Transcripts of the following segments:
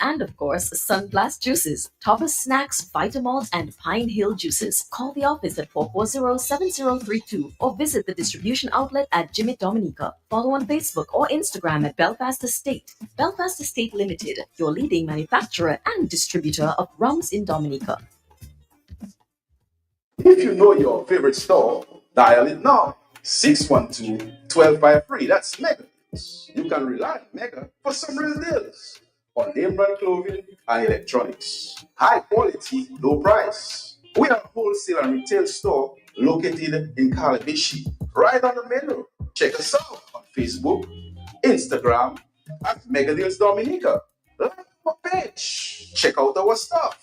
And of course, Sunblast Juices, Topper Snacks, Vitamalt, and Pine Hill Juices. Call the office at 440-7032 or visit the distribution outlet at Jimmy Dominica. Follow on Facebook or Instagram at Belfast Estate. Belfast Estate Limited, your leading manufacturer and distributor of rums in Dominica. If you know your favorite store, dial it now. 612-1253. That's Mega. You can rely on Mega for some real deals on name brand clothing and electronics. High quality, low price. We are a wholesale and retail store located in Calabishi, right on the main road. Check us out on Facebook, Instagram at Mega Deals Dominica. Like our page. Check out our stuff.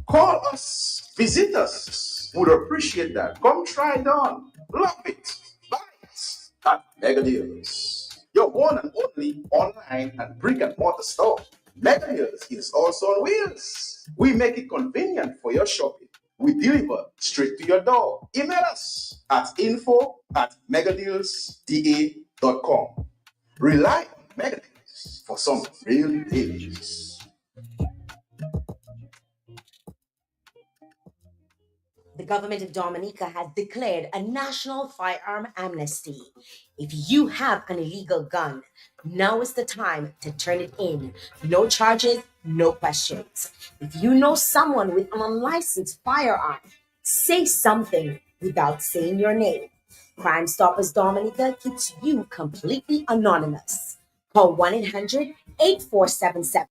Call us. Visit us. Would appreciate that. Come try it on. Love it. Buy it at Mega Deals. Your one and only online and brick and mortar store. Mega Deals is also on wheels. We make it convenient for your shopping. We deliver straight to your door. Email us at info@megadealsda.com. Rely on Mega Deals for some real deals. The government of Dominica has declared a national firearm amnesty. If you have an illegal gun, now is the time to turn it in. No charges, no questions. If you know someone with an unlicensed firearm, say something without saying your name. Crime Stoppers Dominica keeps you completely anonymous. Call 1-800-8477.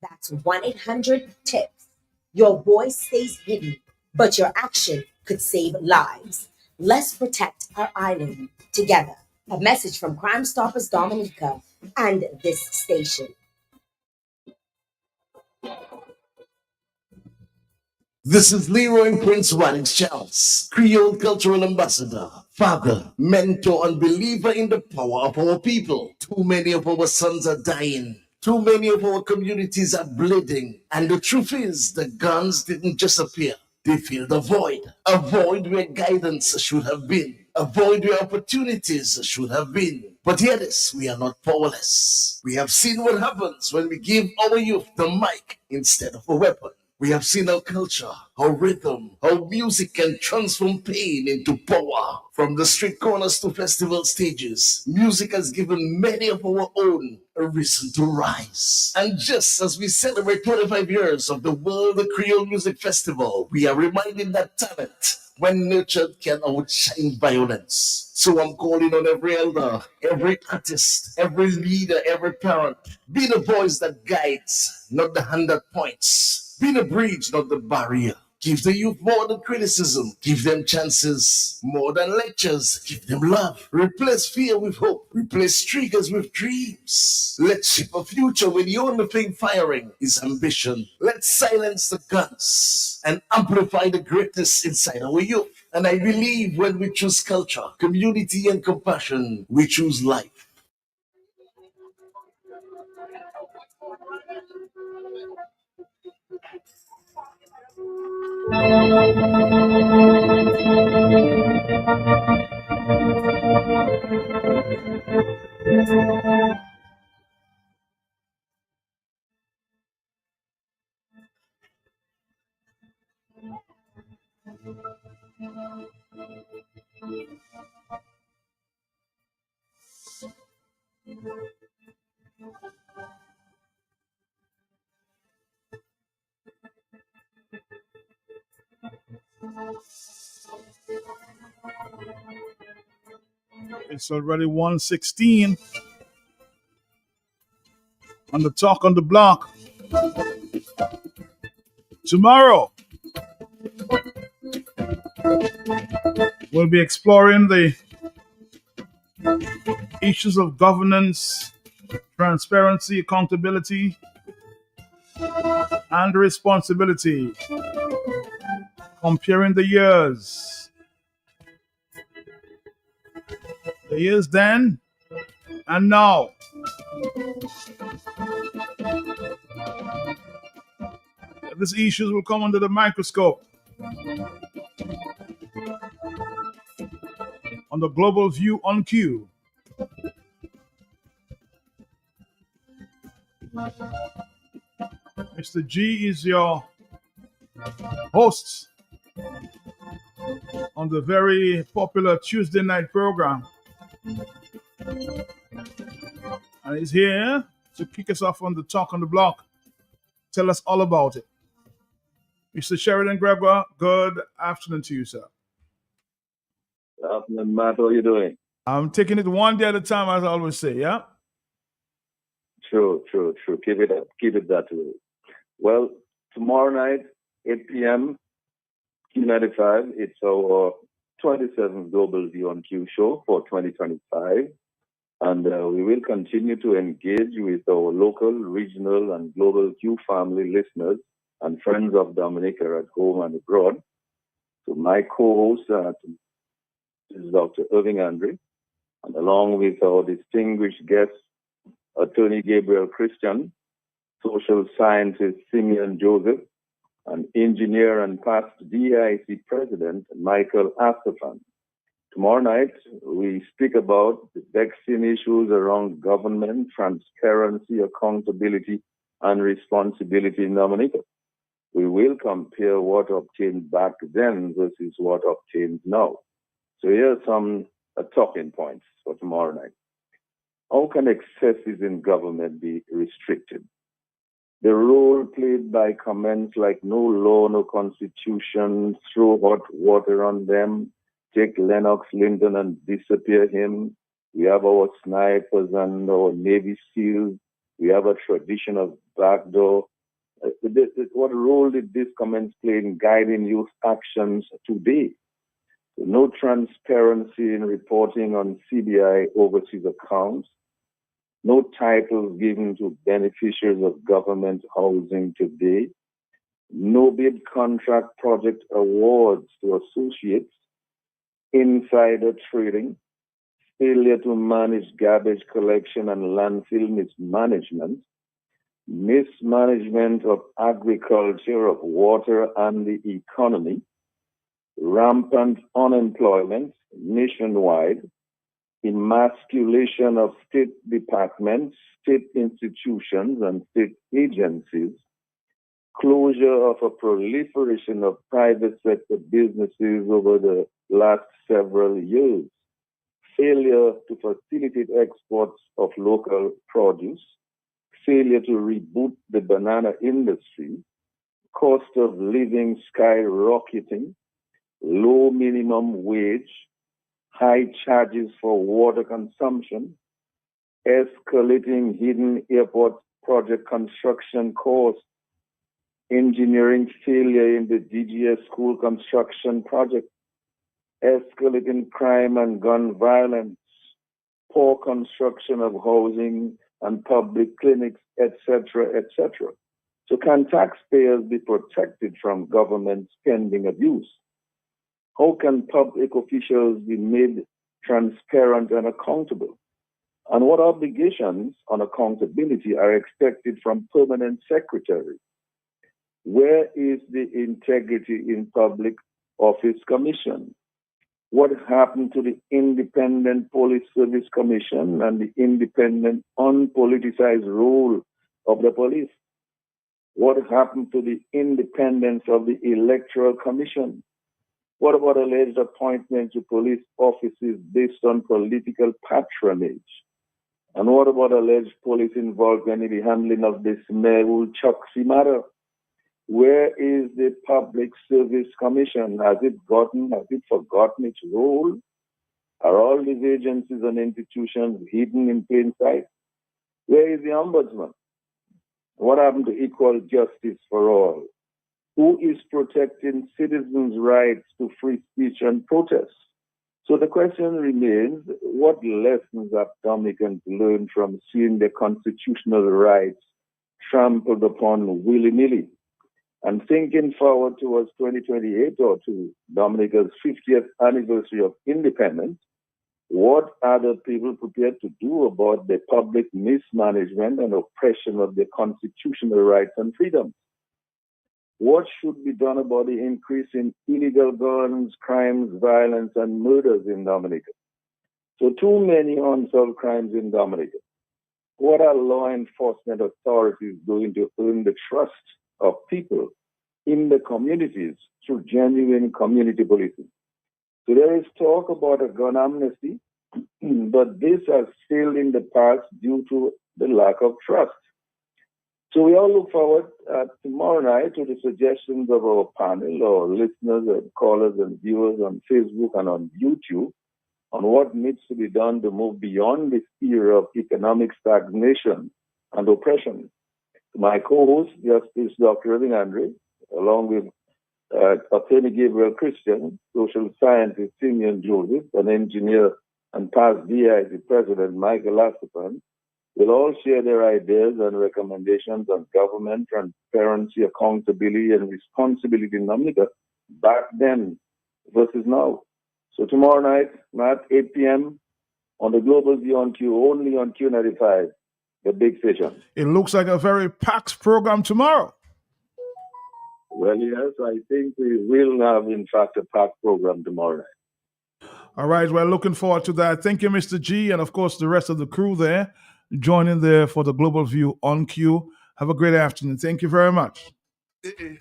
That's 1-800-TIPS. Your voice stays hidden, but your action could save lives. Let's protect our island together. A message from Crime Stoppers Dominica and this station. This is Leroy Prince Wannings Charles, Creole Cultural Ambassador, father, mentor, and believer in the power of our people. Too many of our sons are dying. Too many of our communities are bleeding. And the truth is, the guns didn't just appear. They filled a void where guidance should have been, a void where opportunities should have been. But hear this, we are not powerless. We have seen what happens when we give our youth the mic instead of a weapon. We have seen our culture, our rhythm, how music can transform pain into power. From the street corners to festival stages, music has given many of our own a reason to rise. And just as we celebrate 25 years of the World Creole Music Festival, we are reminded that talent, when nurtured, can outshine violence. So I'm calling on every elder, every artist, every leader, every parent. Be the voice that guides, not the hand that points. Be the bridge, not the barrier. Give the youth more than criticism. Give them chances more than lectures. Give them love. Replace fear with hope. Replace triggers with dreams. Let's shape a future where the only thing firing is ambition. Let's silence the guns and amplify the greatness inside our youth. And I believe when we choose culture, community, and compassion, we choose life. It's already 1:16 on the talk on the block. Tomorrow, we'll be exploring the issues of governance, transparency, accountability, and responsibility. Comparing the years then and now. These issues will come under the microscope on the Global View on Q. Mr. G is your host on the very popular Tuesday night program. And he's here to kick us off on the talk on the block. Tell us all about it. Mr. Sheridan Gregoire, good afternoon to you, sir. Good afternoon, Matt. How are you doing? I'm taking it one day at a time, as I always say, yeah? True. Keep it up. Keep it that way. Well, tomorrow night, 8 p.m., Q95, it's our 27th Global View on Q show for 2025. And we will continue to engage with our local, regional, and global Q family listeners and friends of Dominica at home and abroad. So my co-host is Dr. Irving Andre, and along with our distinguished guest, Attorney Gabriel Christian, social scientist Simeon Joseph, and engineer and past DIC president Michael Astafan. Tomorrow night, we speak about the vexing issues around government, transparency, accountability, and responsibility in Dominica. We will compare what obtained back then versus what obtains now. So here are some talking points for tomorrow night. How can excesses in government be restricted? The role played by comments like no law, no constitution, throw hot water on them, take Lennox Linton and disappear him. We have our snipers and our Navy SEALs. We have a tradition of backdoor. What role did these comments play in guiding youth actions today? No transparency in reporting on CBI overseas accounts. No titles given to beneficiaries of government housing today. No bid contract project awards to associates. Insider trading. Failure to manage garbage collection and landfill mismanagement. Mismanagement of agriculture, of water and the economy. Rampant unemployment nationwide. Emasculation of state departments, state institutions, and state agencies, closure of a proliferation of private sector businesses over the last several years, failure to facilitate exports of local produce, failure to reboot the banana industry, cost of living skyrocketing, low minimum wage, high charges for water consumption, escalating hidden airport project construction costs, engineering failure in the DGS school construction project, escalating crime and gun violence, poor construction of housing and public clinics, etc., etc. So can taxpayers be protected from government spending abuse? How can public officials be made transparent and accountable? And what obligations on accountability are expected from permanent secretaries? Where is the integrity in public office commission? What happened to the Independent Police Service Commission and the independent unpoliticized role of the police? What happened to the independence of the Electoral Commission? What about alleged appointments to police offices based on political patronage? And what about alleged police involvement in the handling of this Merul Choksi matter? Where is the Public Service Commission? Has it forgotten its role? Are all these agencies and institutions hidden in plain sight? Where is the Ombudsman? What happened to equal justice for all? Who is protecting citizens' rights to free speech and protest? So the question remains, what lessons have Dominicans learned from seeing their constitutional rights trampled upon willy-nilly? And thinking forward towards 2028 or to Dominica's 50th anniversary of independence, what are the people prepared to do about the public mismanagement and oppression of their constitutional rights and freedoms? What should be done about the increase in illegal guns, crimes, violence, and murders in Dominica? So too many unsolved crimes in Dominica. what are law enforcement authorities doing to earn the trust of people in the communities through genuine community policing? So there is talk about a gun amnesty, but this has failed in the past due to the lack of trust. So we all look forward tomorrow night to the suggestions of our panel or listeners and callers and viewers on Facebook and on YouTube on what needs to be done to move beyond this era of economic stagnation and oppression. My co-host, Justice Dr. Irving Andre, along with Attorney Gabriel Christian, social scientist Simeon Joseph, and engineer and past DIC President Michael Lastapan, will all share their ideas and recommendations on government transparency, accountability, and responsibility in Dominica back then versus now. So tomorrow night, at 8 p.m. on the Global View on Q, only on Q95, the big station. It looks like a very packed program tomorrow. Well, yes, I think we will have, in fact, a packed program tomorrow night. All right, we're looking forward to that. Thank you, Mr. G, and of course the rest of the crew there joining there for the Global View on Q. Have a great afternoon. Thank you very much.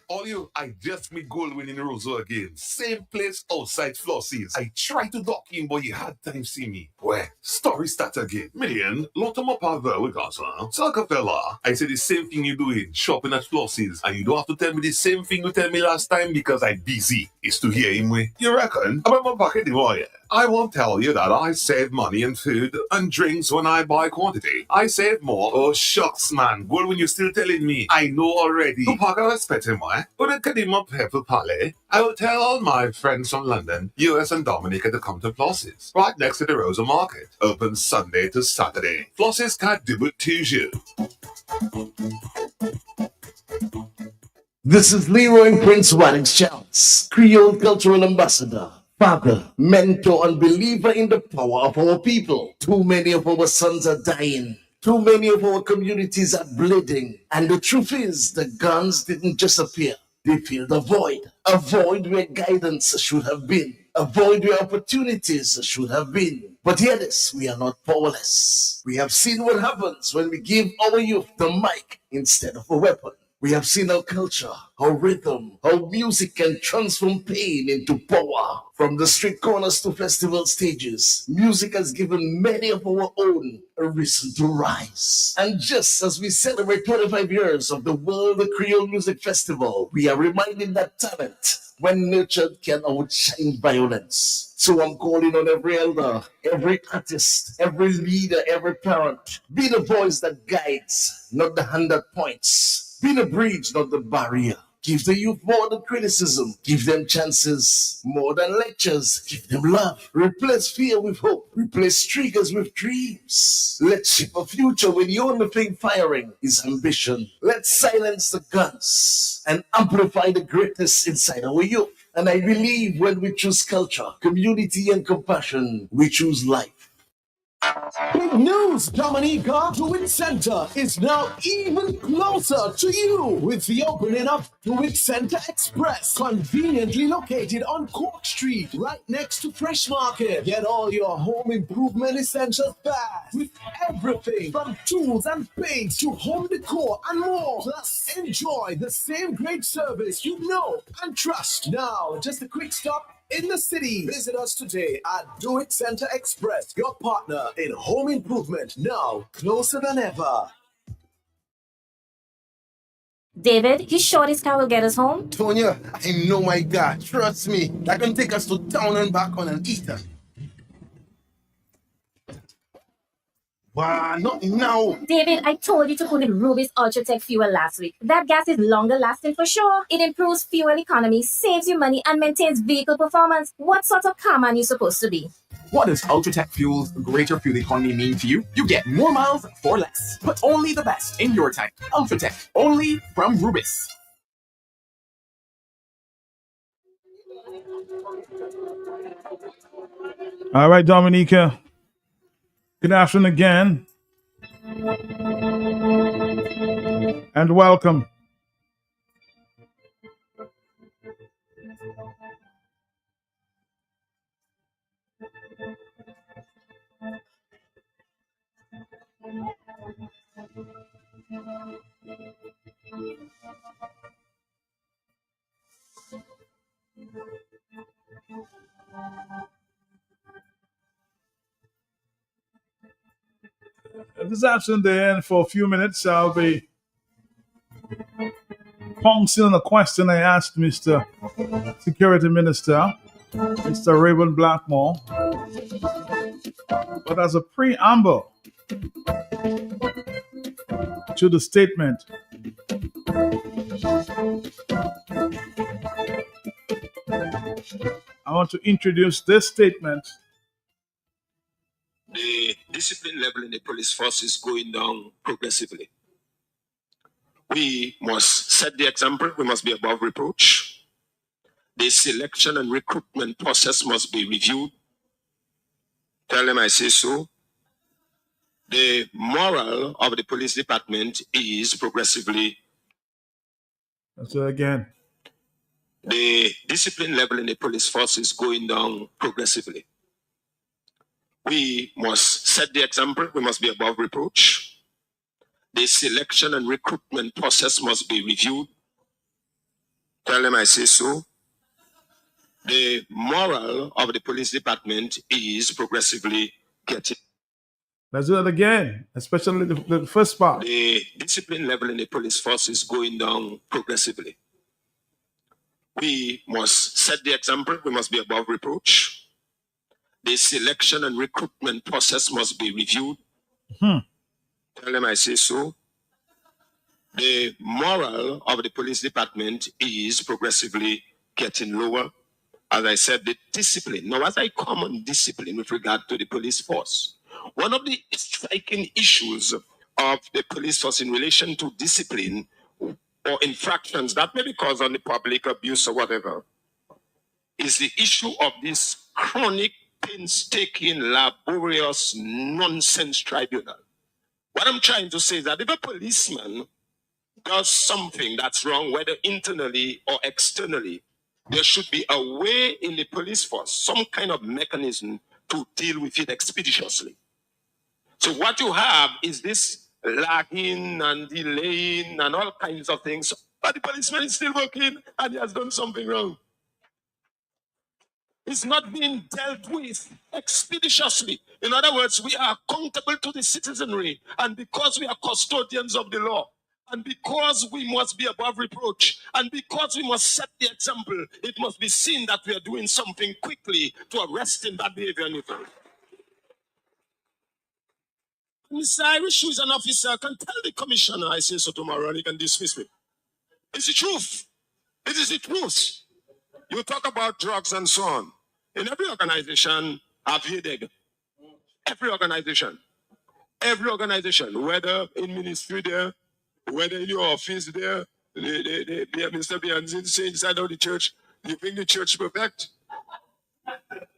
All you, I just me goal winning Roseau again. Same place outside Flossies. I tried to dock in, but you had time see me. Where? Story start again. Million, lot of my father with us, huh? Saka fella, I say the same thing you doing, shopping at Flossies, and you don't have to tell me the same thing you tell me last time because I busy. It's to hear him way. You reckon? About my pocket, boy. I won't tell you that I save money in food and drinks when I buy quantity. I save more. Oh, shucks, man. Well, when you're still telling me, I know already. To pack a respect him, why? But it can him up pepper palais. I will tell all my friends from London, US and Dominica to come to Floss's, right next to the Rosa Market. Open Sunday to Saturday. Floss's can't do it to you. This is Leroy Prince Wannix Charles, Creole Cultural Ambassador, father, mentor, and believer in the power of our people. Too many of our sons are dying. Too many of our communities are bleeding. And the truth is, the guns didn't just appear. They filled a void where guidance should have been, a void where opportunities should have been. But hear this, we are not powerless. We have seen what happens when we give our youth the mic instead of a weapon. We have seen our culture, our rhythm, how music can transform pain into power. From the street corners to festival stages, music has given many of our own a reason to rise. And just as we celebrate 25 years of the World Creole Music Festival, we are reminded that talent, when nurtured, can outshine violence. So I'm calling on every elder, every artist, every leader, every parent. Be the voice that guides, not the hand that points. Be the bridge, not the barrier. Give the youth more than criticism. Give them chances more than lectures. Give them love. Replace fear with hope. Replace triggers with dreams. Let's shape a future where the only thing firing is ambition. Let's silence the guns and amplify the greatness inside our youth. And I believe when we choose culture, community, and compassion, we choose life. Big news, Dominica! DeWitt Center is now even closer to you with the opening of DeWitt Center Express, conveniently located on Cork Street, right next to Fresh Market. Get all your home improvement essentials fast with everything from tools and paints to home decor and more. Plus, enjoy the same great service you know and trust. Now, just a quick stop in the city. Visit us today at DeWitt Center Express, your partner in home improvement, now closer than ever. David, you sure this car will get us home? Tonya, I know my God. Trust me. That can take us to town and back on an eater. Wow, not now. David, I told you to put in Ruby's Ultratech fuel last week. That gas is longer lasting for sure. It improves fuel economy, saves you money, and maintains vehicle performance. What sort of car man you supposed to be? What does Ultratech Fuel's greater fuel economy mean to you? You get more miles for less, but only the best in your tank. Ultratech, only from Rubis. All right, Dominica. Good afternoon again. And welcome. If it's absent there for a few minutes, I'll be pouncing on a question I asked Mr. Security Minister, Mr. Rayburn Blackmore. But as a preamble to the statement, I want to introduce this statement. The discipline level in the police force is going down progressively. We must set the example. We must be above reproach. The selection and recruitment process must be reviewed. Tell them I say so. The moral of the police department is progressively. That's it again. The discipline level in the police force is going down progressively. We must set the example. We must be above reproach. The selection and recruitment process must be reviewed. Tell them I say so. The moral of the police department is progressively getting. Let's do that again, especially the first part. The discipline level in the police force is going down progressively. We must set the example. We must be above reproach. The selection and recruitment process must be reviewed. Tell them I say so. The moral of the police department is progressively getting lower. As I said, the discipline. Now, as I come on discipline with regard to the police force, one of the striking issues of the police force in relation to discipline or infractions that may be caused on the public, abuse or whatever, is the issue of this chronic, painstaking, laborious, nonsense tribunal. What I'm trying to say is that if a policeman does something that's wrong, whether internally or externally, there should be a way in the police force, some kind of mechanism to deal with it expeditiously. So what you have is this lagging and delaying and all kinds of things, but the policeman is still working and he has done something wrong. It's not being dealt with expeditiously. In other words, we are accountable to the citizenry, and because we are custodians of the law, and because we must be above reproach, and because we must set the example, it must be seen that we are doing something quickly to arrest in bad behavior. Mr. Irish, who is an officer, can tell the commissioner I say so tomorrow and he can dismiss me. It's the truth. It is the truth. You talk about drugs and so on. In every organization, I've heard every organization, whether in ministry there, whether in your office there, Mr. Bianzin say inside of the church, you think the church perfect?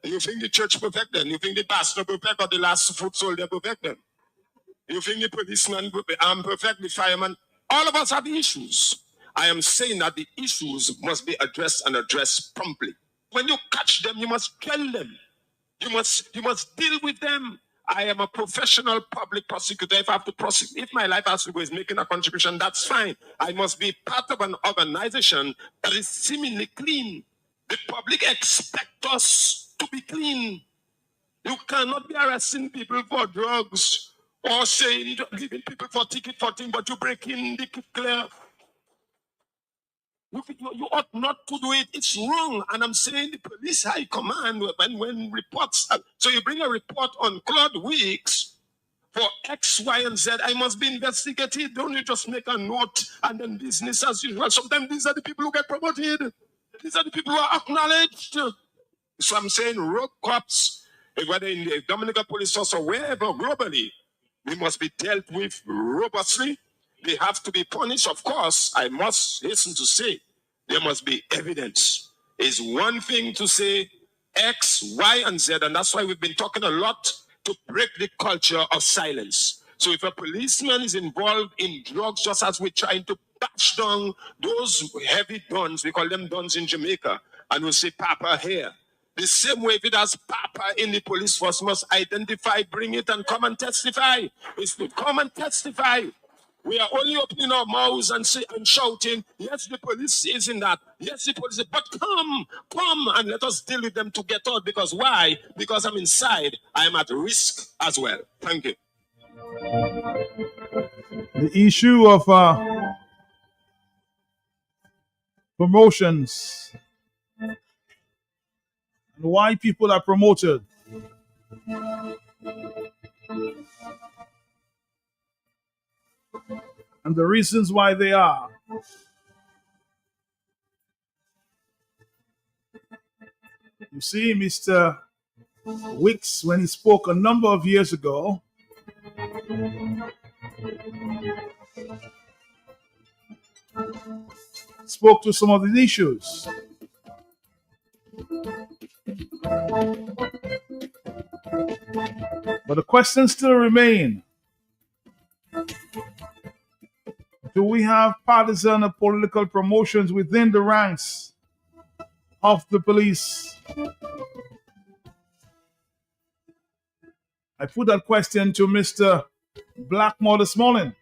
You think the church perfect then? You think the pastor perfect or the last foot soldier perfect then? You think the policeman perfect, the fireman? All of us have issues. I am saying that the issues must be addressed and addressed promptly. When you catch them, you must kill them. You must deal with them. I am a professional public prosecutor. If I have to prosecute, if my life has to go is making a contribution, that's fine. I must be part of an organization that is seemingly clean. The public expect us to be clean. You cannot be arresting people for drugs or saying, giving people for ticket for thing, but you break in the clear. You ought not to do it. It's wrong. And I'm saying the police high command, when reports, so you bring a report on Claude Weeks for X, Y, and Z, I must be investigated. Don't you just make a note and then business as usual. Sometimes these are the people who get promoted. These are the people who are acknowledged. So I'm saying rogue cops, whether in the Dominican police force or wherever globally, they must be dealt with robustly. They have to be punished. Of course, I must hasten to say, there must be evidence. It's one thing to say X, Y, and Z, and that's why we've been talking a lot to break the culture of silence. So if a policeman is involved in drugs, just as we're trying to bash down those heavy dons, we call them dons in Jamaica, and we'll say Papa here. The same way if it has Papa in the police force must identify, bring it, and come and testify. It's to come and testify. We are only opening our mouths and shouting, yes, the police is in that. Yes, the police, but come, and let us deal with them to get out. Because why? Because I'm inside. I'm at risk as well. Thank you. The issue of promotions and why people are promoted. And the reasons why they are. You see, Mr. Wicks, when he spoke a number of years ago, spoke to some of these issues. But the questions still remain. Do we have partisan or political promotions within the ranks of the police? I put that question to Mr. Blackmore this morning.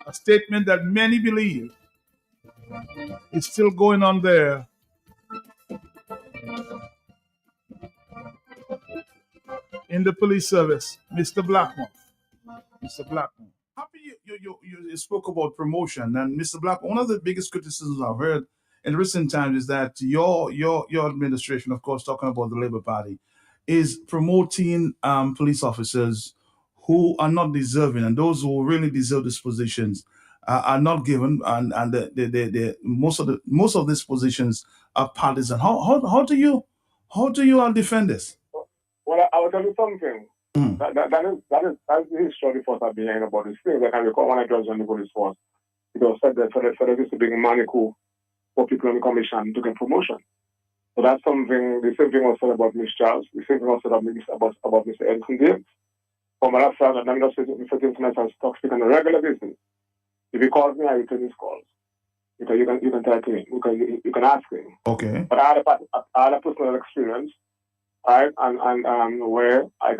A statement that many believe is still going on there. In the police service, Mr. Blackmore. Mr. Blackmore. Happy you spoke about promotion, and Mr. Blackmore, one of the biggest criticisms I've heard in recent times is that your administration, of course, talking about the Labour Party, is promoting police officers who are not deserving, and those who really deserve these positions are not given, and most of these positions are partisan. How do you defend this? Well, I will tell you something. That is the history of the force I've been hearing about this thing. That I recall when I was on the police force, it was said that there used to be a manico for people on the commission to get promotion. So that's something. The same thing was said about Miss Charles. The same thing was said about Mr. Edison James. From my side, I'm just saying to myself, stop speaking on a regular basis. If he calls me, I return his calls. You can tell me. You can ask him. Okay. But I had a personal experience. Right, and where I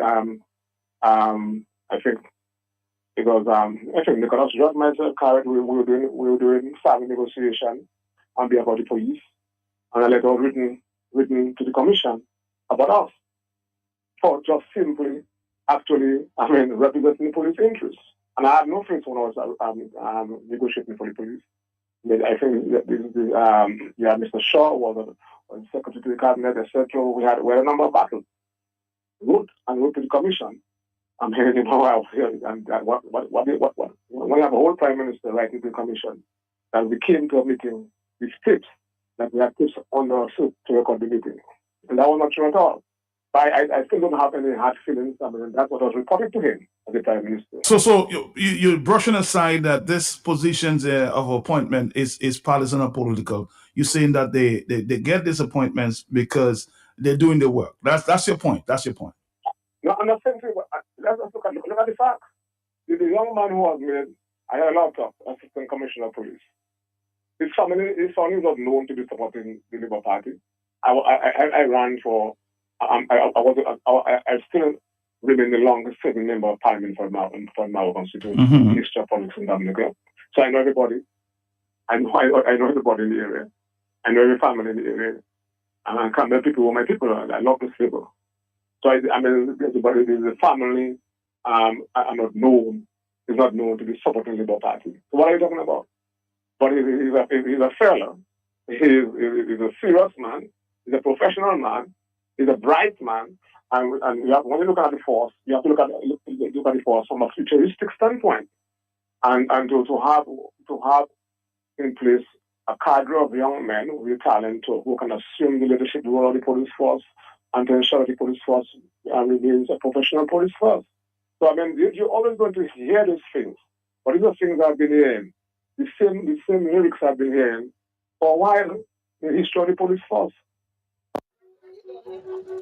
think it was I think Nicholas George myself carried we were doing family negotiation on behalf of the police, and a letter was written to the commission about us for just simply representing the police interests. And I had no face when I was negotiating for the police. I think Mr. Shaw was Secretary to the Cabinet, etc. We had a number of battles. Wrote to the commission. I'm hearing him how and what when you have a whole Prime Minister writing to the commission, and we came to a meeting with tips that we had tips on our suit to record the meeting. And that was not true at all. But I still don't have any hard feelings. That's what I was reporting to him as the Prime Minister. So you're brushing aside that this positions of appointment is partisan or political. You're saying that they get these appointments because they're doing the work. That's your point. That's your point. No, I'm not saying let's look at the facts. The young man who was made, I had a lot of Assistant Commissioner of Police. His family is not known to be supporting the Labour Party. I ran for. I still remain the longest serving member of Parliament for my constituency, history of politics in Dominica. So I know everybody. I know everybody in the area. I know every family in the area. And I come there, people who are my people. I love this people. So the family are not known, is not known to be supporting the Labour Party. So what are you talking about? But he's a fella. He's a serious man. He's a professional man. He's a bright man. And when you look at the force, you have to look at the force from a futuristic standpoint. And to have in place a cadre of young men with talent who can assume the leadership role of the police force and to ensure the police force remains a professional police force. So you're always going to hear these things. But these are things I've been hearing. The same lyrics I've been hearing for a while in the history of the police force.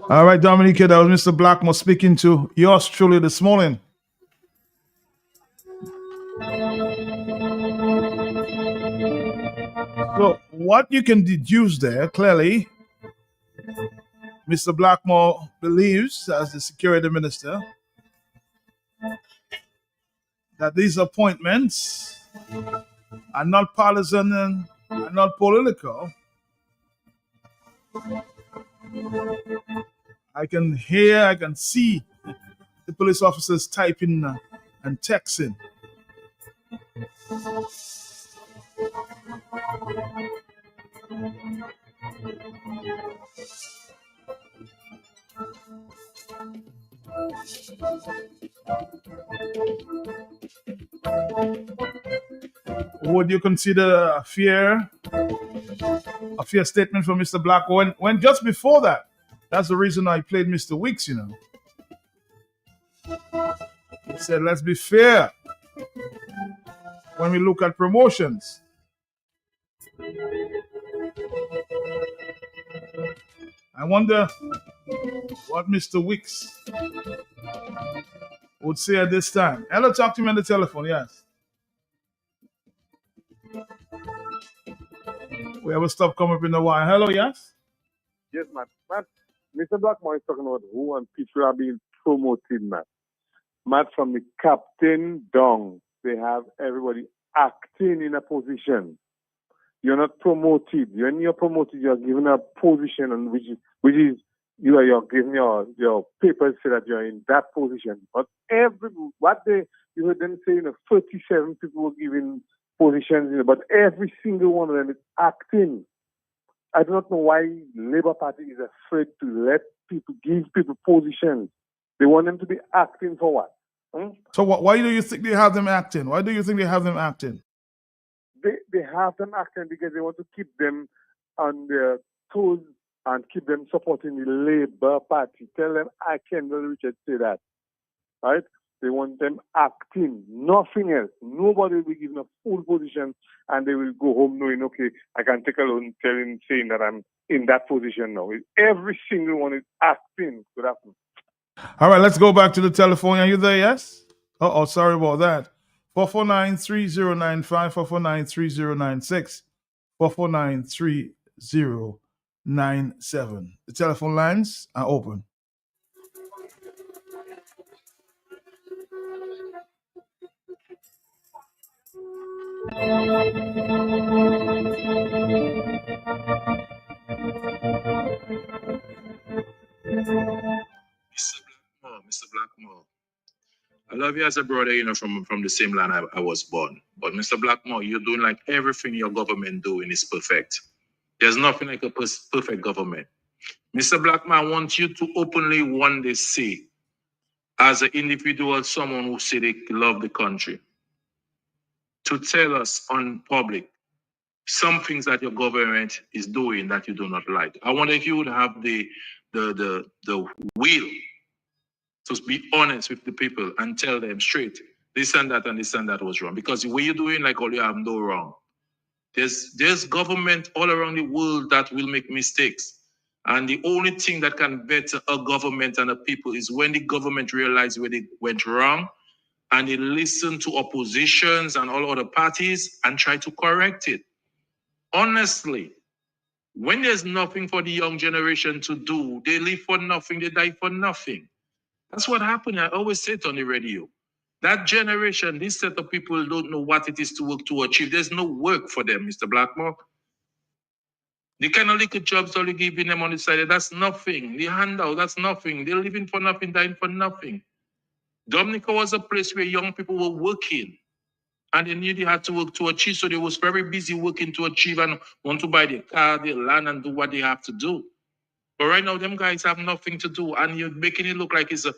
All right, Dominique, that was Mr. Blackmore speaking to yours truly this morning. So what you can deduce there, clearly, Mr. Blackmore believes, as the security minister, that these appointments are not partisan and are not political. I can hear, I can see the police officers typing and texting. Would you consider a fair statement from Mr. Black when just before that, that's the reason I played Mr. Weeks, you know. He said, let's be fair when we look at promotions. I wonder what Mr. Weeks would say at this time. Hello, talk to me on the telephone, yes. We have a stop coming up in a while. Hello, yes? Yes, man. Mr. Blackmore is talking about who and people are being promoted, man. Matt, from the captain down, they have everybody acting in a position. You're not promoted. When you're promoted, you're given a position, and which is you're given your papers say that you're in that position. But you heard them say, 37 people were given positions, but every single one of them is acting. I do not know why Labour Party is afraid to give people positions. They want them to be acting for what? So why do you think they have them acting? Why do you think they have them acting? They have them acting because they want to keep them on their toes and keep them supporting the Labour Party. Tell them I can Richard say that. Right? They want them acting, nothing else. Nobody will be given a full position and they will go home knowing, okay, I can take a loan saying that I'm in that position now. Every single one is acting. Good afternoon. All right, let's go back to the telephone. Are you there, yes? Oh, sorry about that. 449-3095, 449-3096, 449-3097. The telephone lines are open. Mr. Blackmore, I love you as a brother, from the same land I was born. But Mr. Blackmore, you're doing like everything your government doing is perfect. There's nothing like a perfect government. Mr. Blackmore, I want you to openly one day say, as an individual, someone who say they love the country, to tell us on public some things that your government is doing that you do not like. I wonder if you would have the will to be honest with the people and tell them straight, this and that was wrong. Because the way you're doing, like all you have no wrong. There's government all around the world that will make mistakes. And the only thing that can better a government and a people is when the government realize where they went wrong and they listen to oppositions and all other parties and try to correct it. Honestly, when there's nothing for the young generation to do, they live for nothing, they die for nothing. That's what happened. I always say it on the radio. That generation, this set of people don't know what it is to work to achieve. There's no work for them, Mr. Blackmore. The kind of little jobs that you're giving them on the side, that's nothing. The handout, that's nothing. They're living for nothing, dying for nothing. Dominica was a place where young people were working and they knew they had to work to achieve. So they was very busy working to achieve and want to buy their car, their land, and do what they have to do. But right now, them guys have nothing to do, and you're making it look like it's a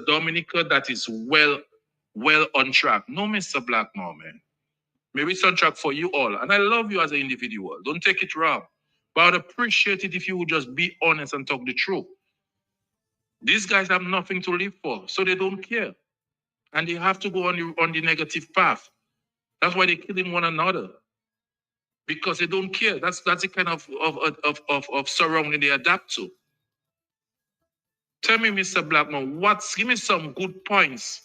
Dominica that is well on track. No, Mr. Blackmore, man. Maybe it's on track for you all, and I love you as an individual. Don't take it wrong, but I'd appreciate it if you would just be honest and talk the truth. These guys have nothing to live for, so they don't care, and they have to go on the negative path. That's why they're killing one another, because they don't care. That's the kind of surrounding they adapt to. Tell me, Mr. Blackmore, give me some good points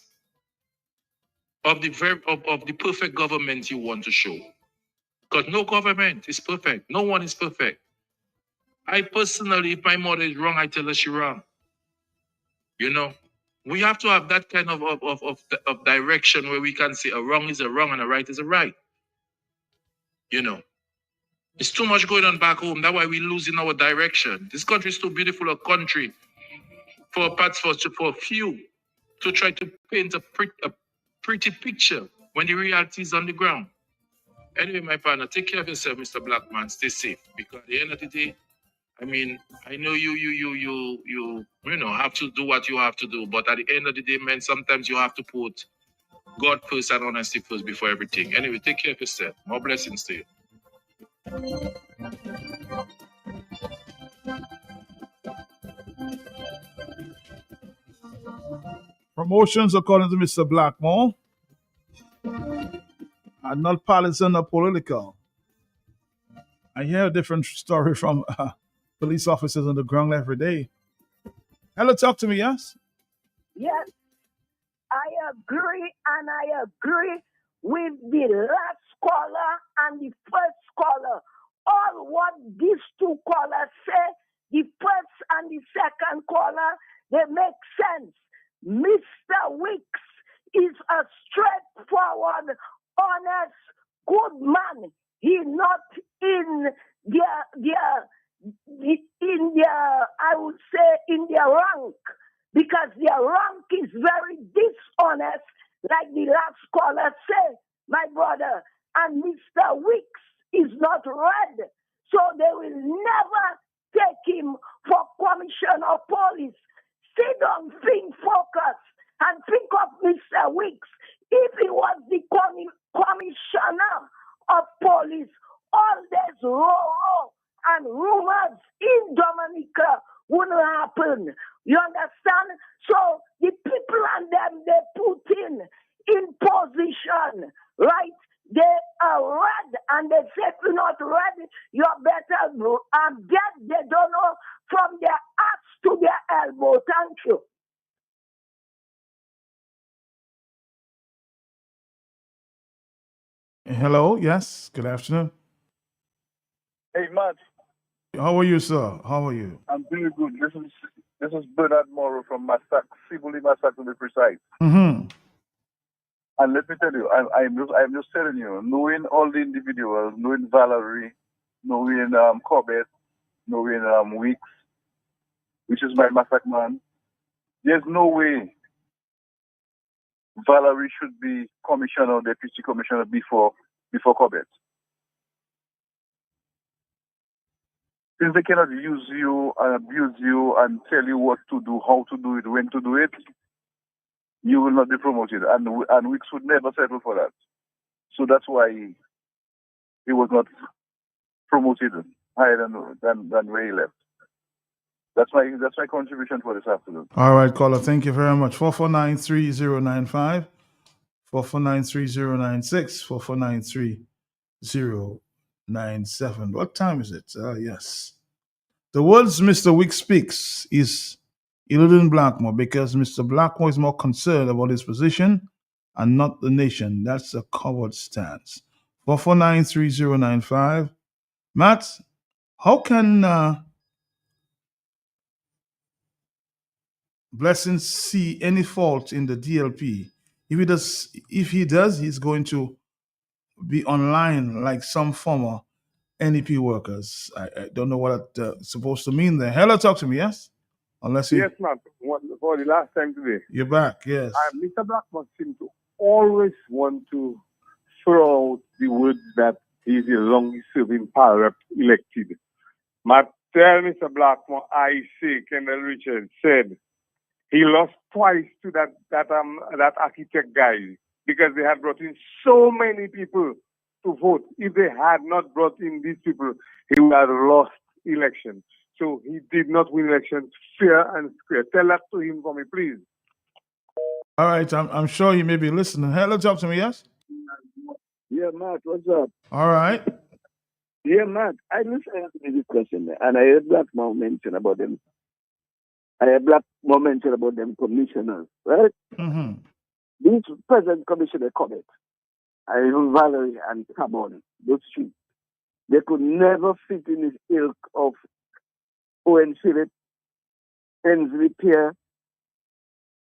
of the perfect government you want to show. Because no government is perfect. No one is perfect. I personally, if my mother is wrong, I tell her she's wrong. You know, we have to have that kind of direction where we can say a wrong is a wrong and a right is a right. You know, it's too much going on back home. That's why we're losing our direction. This country is too beautiful a country for a few to try to paint a pretty picture when the reality is on the ground. Anyway, my partner, take care of yourself, Mr. Blackman. Stay safe. Because at the end of the day, I mean, I know you have to do what you have to do, but at the end of the day, man, sometimes you have to put God first and honesty first before everything. Anyway, take care of yourself. More blessings to you. Promotions, according to Mr. Blackmore, are not partisan or political. I hear a different story from police officers on the ground every day. Hello, talk to me, yes? Yes, I agree, and I agree with the last caller and the first caller. All what these two callers say, the first and the second caller, they make sense. Mr. Wicks is a straightforward, honest, good man. He's not in I would say, in their rank, because their rank is very dishonest, like the last caller said, my brother. And Mr. Wicks is not red, so they will never take him for commissioner of police. Sit down, think, focus, and think of Mr. Wicks. If he was the commissioner of police, all this row and rumors in Dominica wouldn't happen. You understand? So the people and them they put in position, right? They are red, and they say if you're not red, you're better get. They don't know from their ass to their elbow. Thank you. Hello, yes, good afternoon. Hey, Matt. How are you, sir? How are you? I'm very good. This is Bernard Morrow from Massac, Sibuli Massac to be precise. Mm-hmm. And let me tell you, I'm just telling you, knowing all the individuals, knowing Valerie, knowing Corbett, knowing Weeks, which is my Massac man, there's no way Valerie should be commissioner or deputy commissioner before Corbett. Since they cannot use you and abuse you and tell you what to do, how to do it, when to do it, you will not be promoted. And Wicks would never settle for that. So that's why he was not promoted higher than where he left. That's my contribution for this afternoon. All right, caller, thank you very much. 449-3095, 449-3096, 449-3097. What time is it? Yes. The words Mr. Wick speaks is eluding Blackmore because Mr. Blackmore is more concerned about his position and not the nation. That's a coward stance. 449-3095. Matt, how can Blessing see any fault in the DLP? If he does, he's going to be online like some former NEP workers. I don't know what it's supposed to mean there. Hello, talk to me, yes? Yes, ma'am. For the last time today. You're back, yes. Mr. Blackman seems to always want to throw out the words that he's a long-serving power rep elected. But tell Mr. Blackman, I say, Kendall Richards said he lost twice to that architect guy because they had brought in so many people to vote. If they had not brought in these people, he would have lost elections. So he did not win elections fair and square. Tell that to him for me, please. All right, I'm sure you may be listening. Hello, talk to me, yes? Yeah, Matt, what's up? All right. Yeah, Matt, I listened to this question and I heard Blackmore mention about them. I heard Blackmore mention about them commissioners, right? Mm-hmm. These present commissioner Corbett, even Valerie and Cabon, those three, They could never fit in this ilk of Owen Phillip, Ensley Pierre,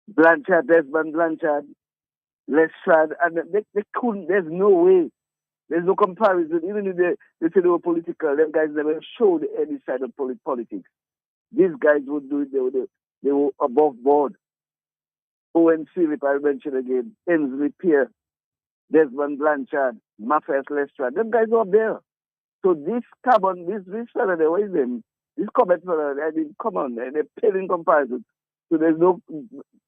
Blanchard, Desmond Blanchard, Lestrade, and they couldn't. There's no way. There's no comparison. Even if they say they were political, them guys never showed any side of politics. These guys would do it. They were above board. Owen Phillip, I mentioned again, Ensley Pierre, Desmond Blanchard, Matthias Lestrade. Them guys were up there. So this carbon, this fella, what is them? This comment fella, I mean, come on, they're pale in comparison. So there's no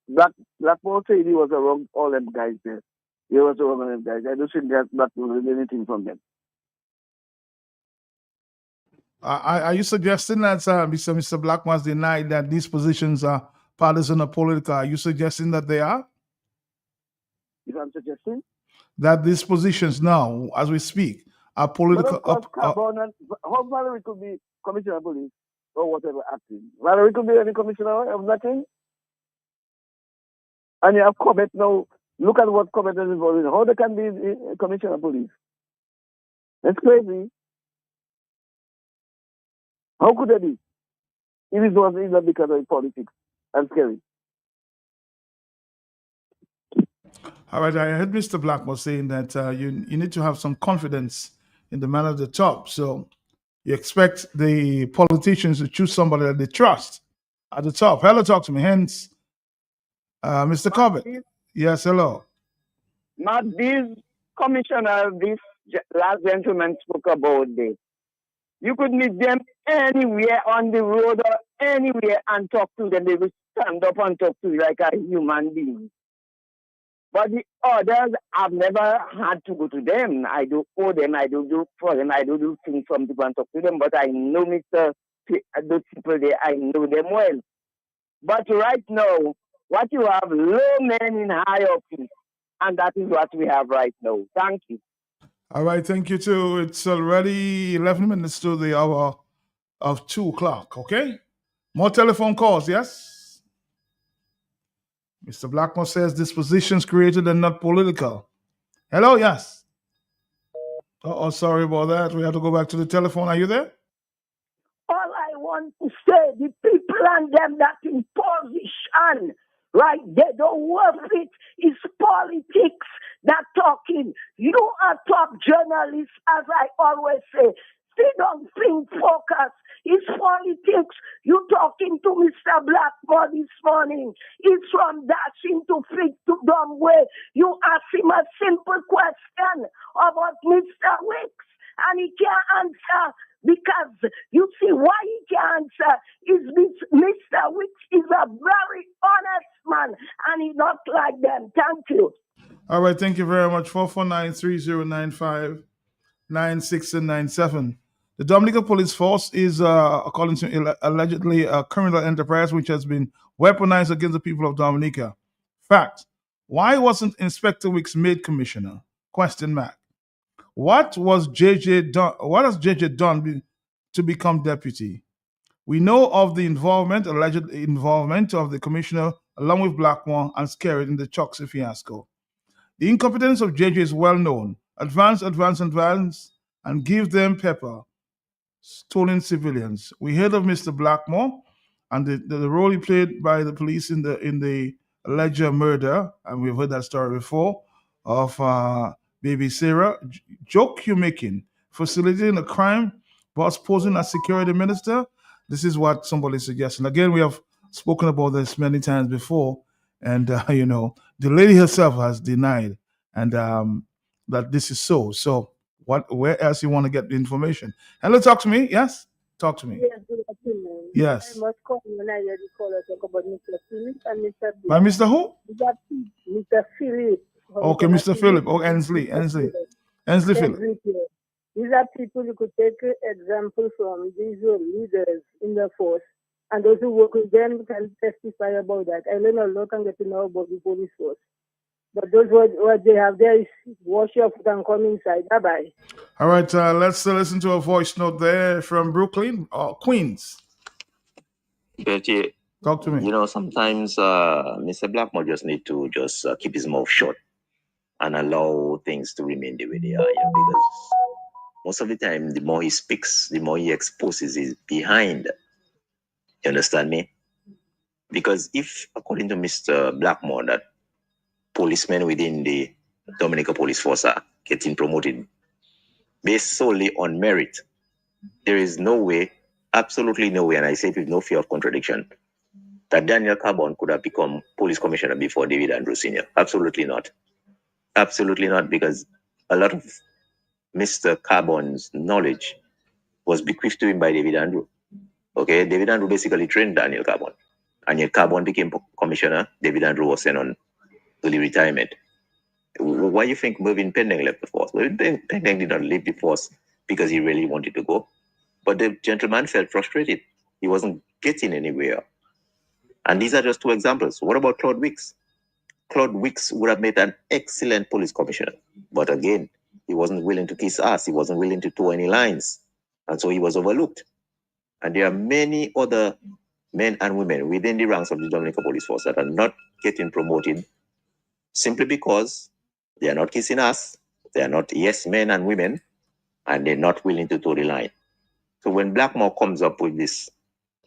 Blackmore said he was around all them guys there. He was around all them guys. I don't think that Blackmore will anything from them. Are you suggesting that Mr. Blackmore's denied that these positions are partisan or political? Are you suggesting that they are? If I'm suggesting? That these positions now, as we speak, are political. But of course, how Valerie could be commissioner of police or whatever acting? Valerie could be any commissioner of nothing? And you have Corbett now. Look at what Corbett is involved in. How they can be commissioner of police? That's crazy. How could they be? If it was either because of politics and scary. All right, I heard Mr. Blackmore saying that you need to have some confidence in the man at the top. So you expect the politicians to choose somebody that they trust at the top. Hello, talk to me. Hence, Mr. Corbett. Yes, hello. Not these commissioners, this last gentleman spoke about this. You could meet them anywhere on the road or anywhere and talk to them. They will stand up and talk to you like a human being. But the others, I've never had to go to them. I do owe them. I do for them. I do things from people and talk to them. But I know those people there. I know them well. But right now, what you have, low men in high office. And that is what we have right now. Thank you. All right, thank you too. It's already 11 minutes to the hour of 2 o'clock, okay? More telephone calls, yes? Mr. Blackmore says dispositions created and not political. Hello, yes. Oh, sorry about that. We have to go back to the telephone. Are you there? All I want to say, the people and them that in position, right, they don't worth it. It's politics that talking. You are top journalists, as I always say. They don't think focus. It's politics. You talking to Mr. Blackmore this morning. It's from dashing to fit to dumb way. You ask him a simple question about Mr. Wicks, and he can't answer. Because you see why he can't answer is this Mr. Wicks is a very honest man and he not like them. Thank you. All right, thank you very much. 449-3095-96 and 97. The Dominican Police Force is, according to allegedly a criminal enterprise which has been weaponized against the people of Dominica. Fact: why wasn't Inspector Wicks made commissioner? Question mark. What has JJ done to become deputy? We know of the alleged involvement of the commissioner along with Blackmore and Skerritt in the Choxy fiasco. The incompetence of JJ is well known. Advance, and give them pepper. Stolen civilians. We heard of Mr. Blackmore and the role he played by the police in the alleged murder, and we've heard that story before, of baby Sarah. Joke you're making. Facilitating a crime, boss posing as security minister. This is what somebody's suggesting. Again, we have spoken about this many times before, and the lady herself has denied and that this is so. So where else you want to get the information? Hello, talk to me. Yes? Talk to me. Yes, good afternoon. Yes. I must call you when I hear the caller talk about Mr. Philip and Mr. B. By Mr. who? Mr. Philip. Okay, Mr. Philip. Oh, Ensley Philip. These are people you could take example from. These are leaders in the force. And those who work with them can testify about that. I learn a lot and get to know about the police force. But those what they have there is wash your foot and come inside. Bye-bye. All right, let's listen to a voice note there from Brooklyn or Queens. Betty, talk to me. Sometimes Mr. Blackmore just need to keep his mouth shut and allow things to remain the way they are. Because most of the time, the more he speaks, the more he exposes his behind. You understand me? Because if, according to Mr. Blackmore, that policemen within the Dominica Police Force are getting promoted based solely on merit, there is no way, absolutely no way, and I say it with no fear of contradiction, that Daniel Carbon could have become police commissioner before David Andrew Sr. Absolutely not. Absolutely not, because a lot of Mr. Carbon's knowledge was bequeathed to him by David Andrew. Okay, David Andrew basically trained Daniel Carbon. And yet Carbon became commissioner, David Andrew was sent on early retirement. Why do you think Mervyn Pending left the force? Mervyn Pending did not leave the force because he really wanted to go. But the gentleman felt frustrated. He wasn't getting anywhere. And these are just two examples. What about Claude Wicks? Claude Wicks would have made an excellent police commissioner. But again, he wasn't willing to kiss ass. He wasn't willing to toe any lines. And so he was overlooked. And there are many other men and women within the ranks of the Dominica Police Force that are not getting promoted simply because they are not kissing ass, they are not yes men and women, and they're not willing to toe the line. So when Blackmore comes up with this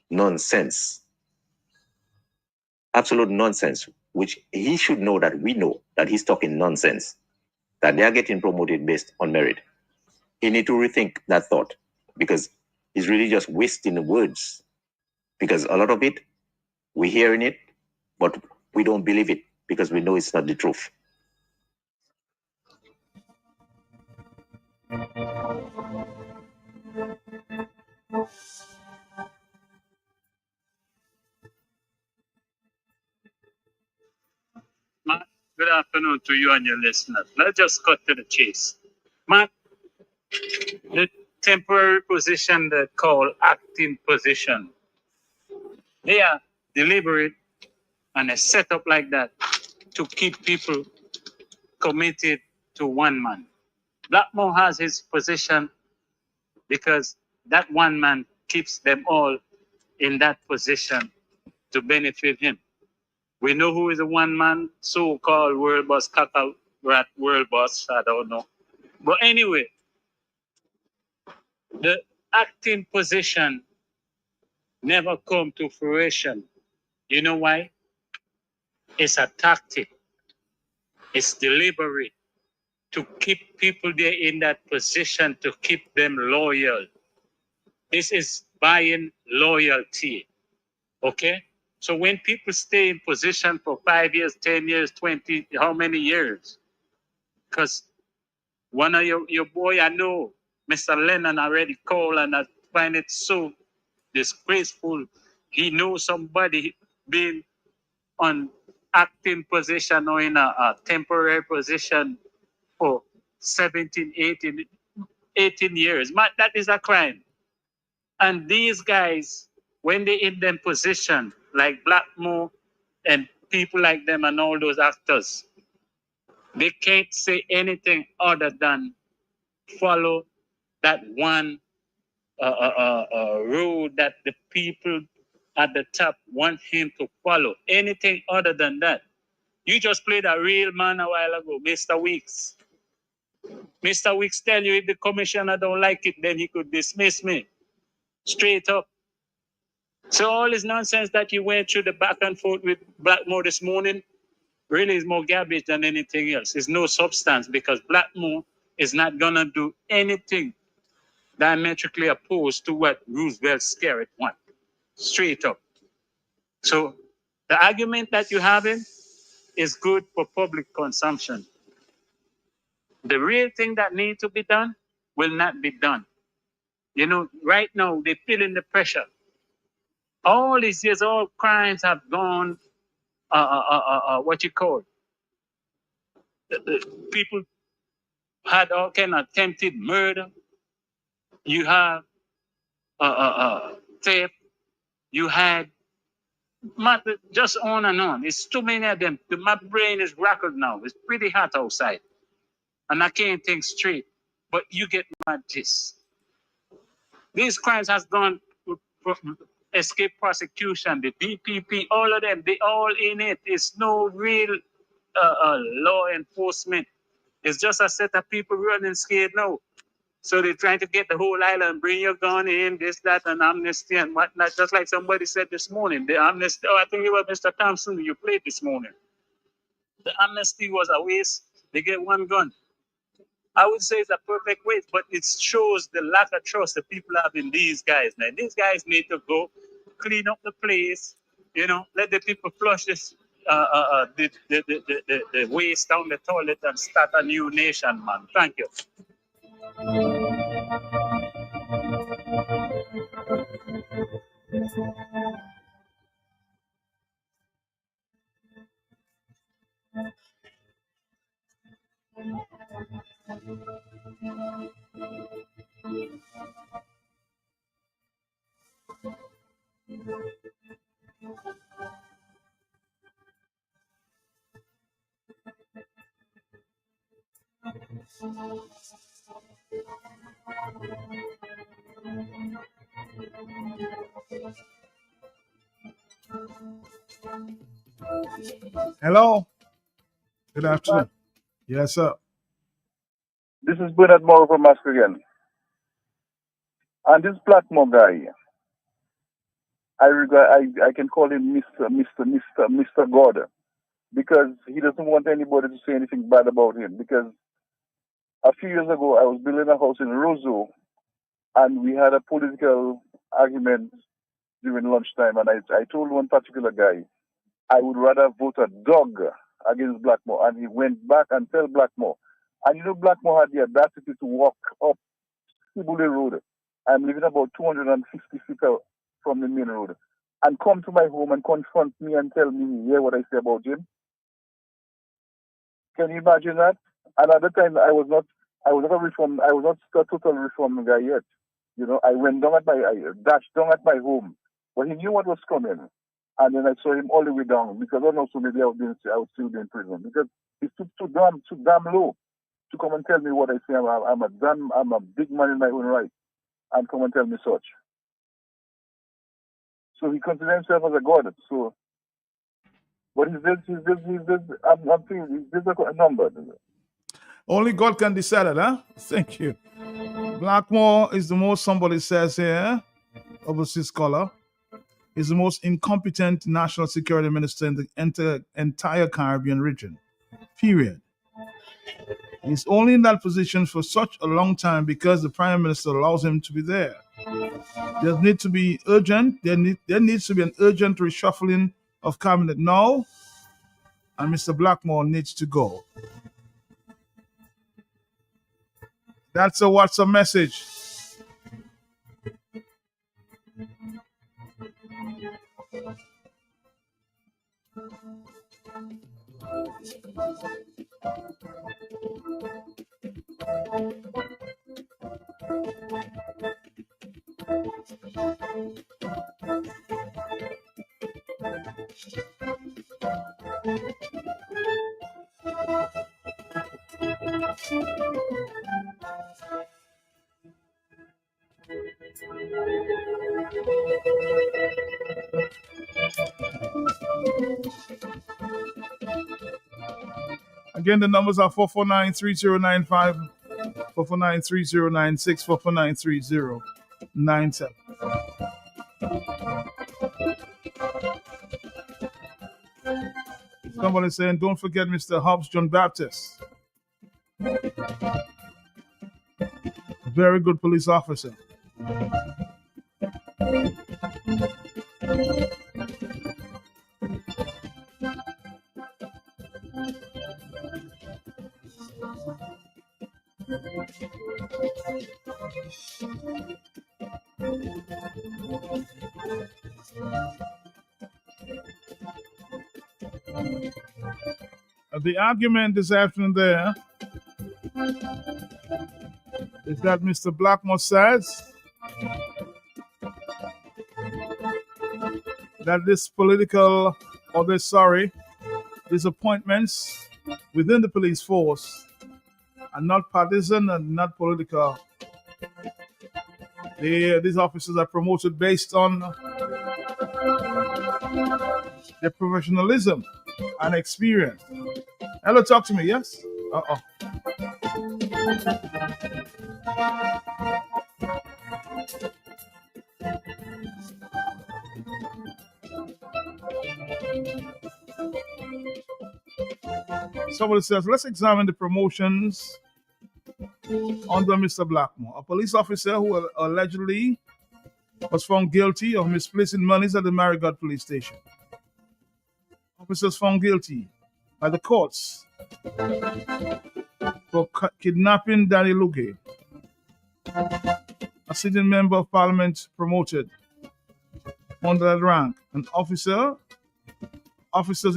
nonsense, absolute nonsense, which he should know that we know that he's talking nonsense, that they are getting promoted based on merit, he need to rethink that thought, because he's really just wasting the words. Because a lot of it, we're hearing it, but we don't believe it because we know it's not the truth. Matt, good afternoon to you and your listeners. Let's just cut to the chase. Matt, the temporary position they call acting position, they are deliberate and they're set up like that to keep people committed to one man. Blackmore has his position because that one man keeps them all in that position to benefit him. We know who is the one man, so-called world boss, cackle rat world boss, I don't know. But anyway, the acting position never come to fruition. You know why? It's a tactic. It's deliberate to keep people there in that position, to keep them loyal. This is buying loyalty. Okay? So when people stay in position for 5 years, 10 years, 20, how many years? Because one of your boy I know, Mr. Lennon already called, and I find it so disgraceful. He knows somebody being on acting position or in a temporary position for 17, 18 years. That is a crime. And these guys, when they in them position, like Blackmore and people like them and all those actors, they can't say anything other than follow that one rule that the people at the top want him to follow. Anything other than that. You just played a real man a while ago, Mr. Weeks. Mr. Weeks tell you if the commissioner don't like it, then he could dismiss me. Straight up. So all this nonsense that you went through the back and forth with Blackmore this morning really is more garbage than anything else. It's no substance because Blackmore is not going to do anything diametrically opposed to what Roosevelt Skerritt want. Straight up. So the argument that you're having is good for public consumption. The real thing that needs to be done will not be done. You know, right now they're feeling the pressure. All these years, all crimes have gone, what you call, people had all kind of attempted murder. You have theft. You had just on and on. It's too many of them. My brain is rattled now. It's pretty hot outside, and I can't think straight. But you get my gist. These crimes has gone escape prosecution, the DPP, all of them. They all in it. It's no real law enforcement. It's just a set of people running scared now. So they're trying to get the whole island, bring your gun in, this, that, and amnesty and whatnot. Just like somebody said this morning, the amnesty, I think it was Mr. Thompson you played this morning. The amnesty was a waste. They get one gun. I would say it's a perfect waste, but it shows the lack of trust the people have in these guys. Now, these guys need to go clean up the place, let the people flush this the waste down the toilet and start a new nation, man. Thank you. Hello. Good afternoon. Yes, sir. This is Bernard Morrow from Mask again. And this Blackmore guy, I can call him Mr. God, because he doesn't want anybody to say anything bad about him. Because a few years ago, I was building a house in Roseau, and we had a political argument during lunchtime, and I told one particular guy, I would rather vote a dog against Blackmore. And he went back and tell Blackmore. And Blackmore had the audacity to walk up Sibule Road. I'm living about 250 feet out from the main road. And come to my home and confront me and tell me, hear what I say about him. Can you imagine that? And at the time, I was not a total reform guy yet. I went down I dashed down at my home. But he knew what was coming. And then I saw him all the way down, because I don't know, so maybe I would still be in prison. Because he stood too damn low to come and tell me what I say. I'm a big man in my own right, and come and tell me such. So he considers himself as a god. So, but he's just a number. Only God can decide it, huh? Thank you. Blackmore is the most, somebody says here, overseas scholar, is the most incompetent national security minister in the entire Caribbean region. Period. He's only in that position for such a long time because the prime minister allows him to be there. There needs to be an urgent reshuffling of cabinet now, and Mr. Blackmore needs to go. That's a WhatsApp message. Again, the numbers are 449-3095, 449-3096, 449-3097. Somebody saying, don't forget Mr. Hobbs John Baptist. Very good police officer. The argument this afternoon there is that Mr. Blackmore says that these appointments within the police force are not partisan and not political. These officers are promoted based on their professionalism and experience. Hello, talk to me, yes? Somebody says, let's examine the promotions under Mr. Blackmore. A police officer who allegedly was found guilty of misplacing monies at the Marigot police station. Officers found guilty by the courts for kidnapping Danny Luge, a sitting member of parliament promoted under that rank. An officers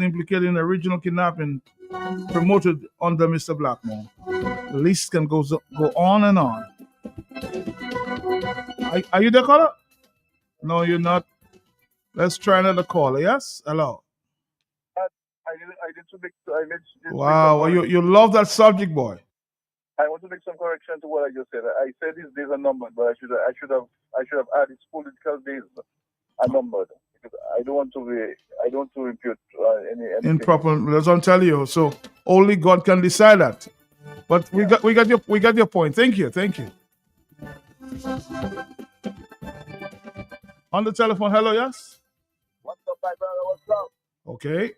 implicated in the original kidnapping promoted under Mr. Blackmore. The list can go on and on. Are you there, caller? No, you're not. Let's try another caller. Yes? Hello. Wow, you love that subject, boy. I want to make some correction to what I just said. I said these days are numbered, but I should have added political days are numbered because I don't want to impute any Improper. That's what I'm telling you. So only God can decide that. But we got your point. Thank you. On the telephone. Hello. Yes. What's up, my brother? What's up? Okay.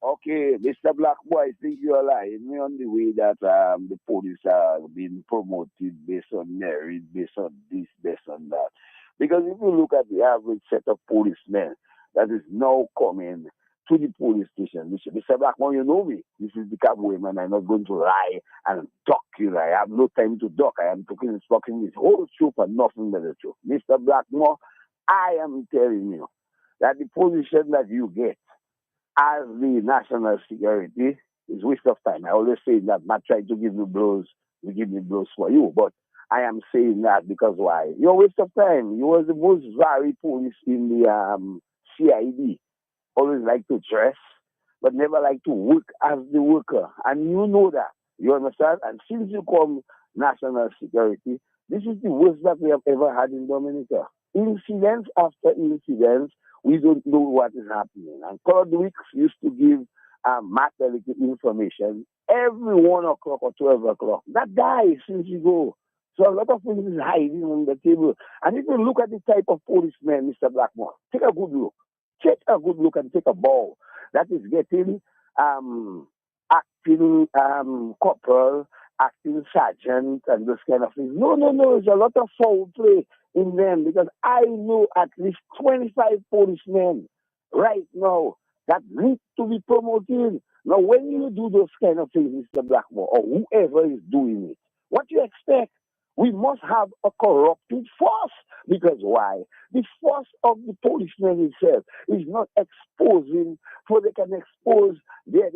Okay, Mr. Black Boy, I think you're lying me on the way that the police are being promoted based on merit, based on this, based on that. Because if you look at the average set of policemen that is now coming to the police station, Mr. Blackmore, you know me. This is the cabwayman. I'm not going to lie and duck you. I have no time to duck. I am talking this whole truth and nothing but the truth. Mr. Blackmore, I am telling you that the position that you get as the national security is waste of time. I always say that, not trying to give you blows, we give me blows for you. But I am saying that because why? You're a waste of time. You was the most varied police in the CID. Always like to dress, but never like to work as the worker. And you know that. You understand? And since you come national security, this is the worst that we have ever had in Dominica. Incidents after incidents, we don't know what is happening. And Cordwicks used to give mathematical information every 1 o'clock or 12 o'clock. That dies since you go. So a lot of things is hiding on the table. And if you look at the type of policeman, Mr. Blackmore, take a good look. Take a good look and take a ball that is getting acting corporal, acting sergeant, and those kind of things. No. There's a lot of foul play in them because I know at least 25 policemen right now that need to be promoted. Now, when you do those kind of things, Mr. Blackmore, or whoever is doing it, what do you expect? We must have a corrupted force. Because why? The force of the policeman itself is not exposing, so they can expose their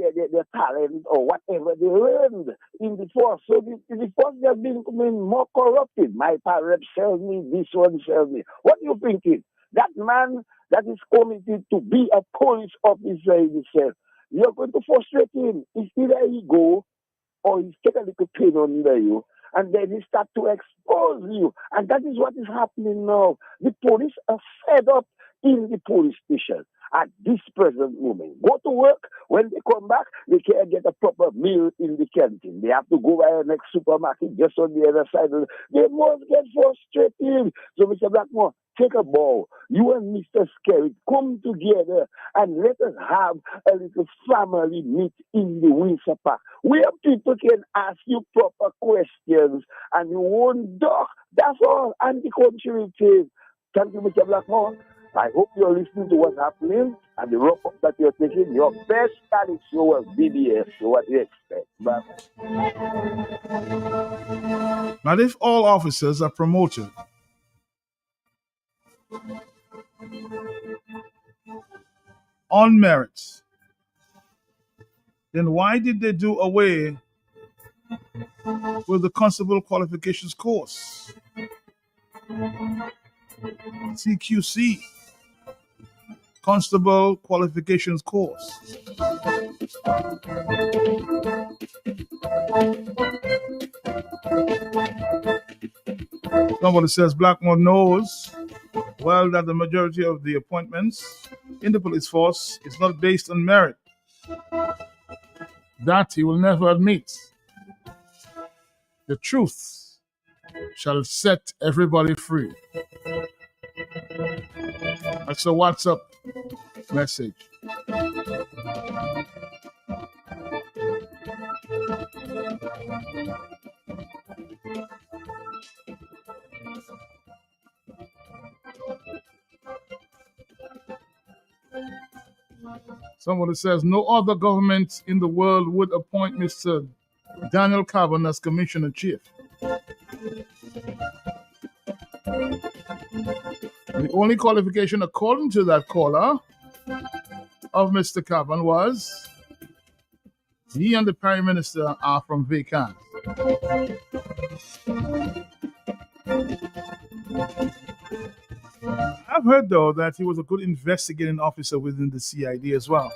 talent or whatever they learned in the force. So the force has been more corrupted. My parents tell me, this one tell me. What are you thinking? That man that is committed to be a police officer himself, you're going to frustrate him. It's either he go or he's take a little pain under you. And then he start to expose you. And that is what is happening now. The police are fed up in the police station at this present moment. Go to work. When they come back, they can't get a proper meal in the canteen. They have to go by the next supermarket just on the other side. They must get frustrated. So, Mr. Blackmore, take a ball. You and Mr. Skerritt come together and let us have a little family meet in the Windsor Park where people can ask you proper questions and you won't duck. That's all. And the country will. Thank you, Mr. Blackmore. I hope you're listening to what's happening and the rope up that you're taking. Your best talent show was BBS. So what do you expect? But if all officers are promoted on merits, then why did they do away with the constable qualifications course? CQC, Constable Qualifications Course. Somebody says Blackmore knows well that the majority of the appointments in the police force is not based on merit. That he will never admit. The truth shall set everybody free. That's a WhatsApp message. Somebody says no other government in the world would appoint Mr. Daniel Cavan as Commissioner Chief. The only qualification, according to that caller, of Mr. Cavan was he and the Prime Minister are from vacant. I've heard, though, that he was a good investigating officer within the CID as well.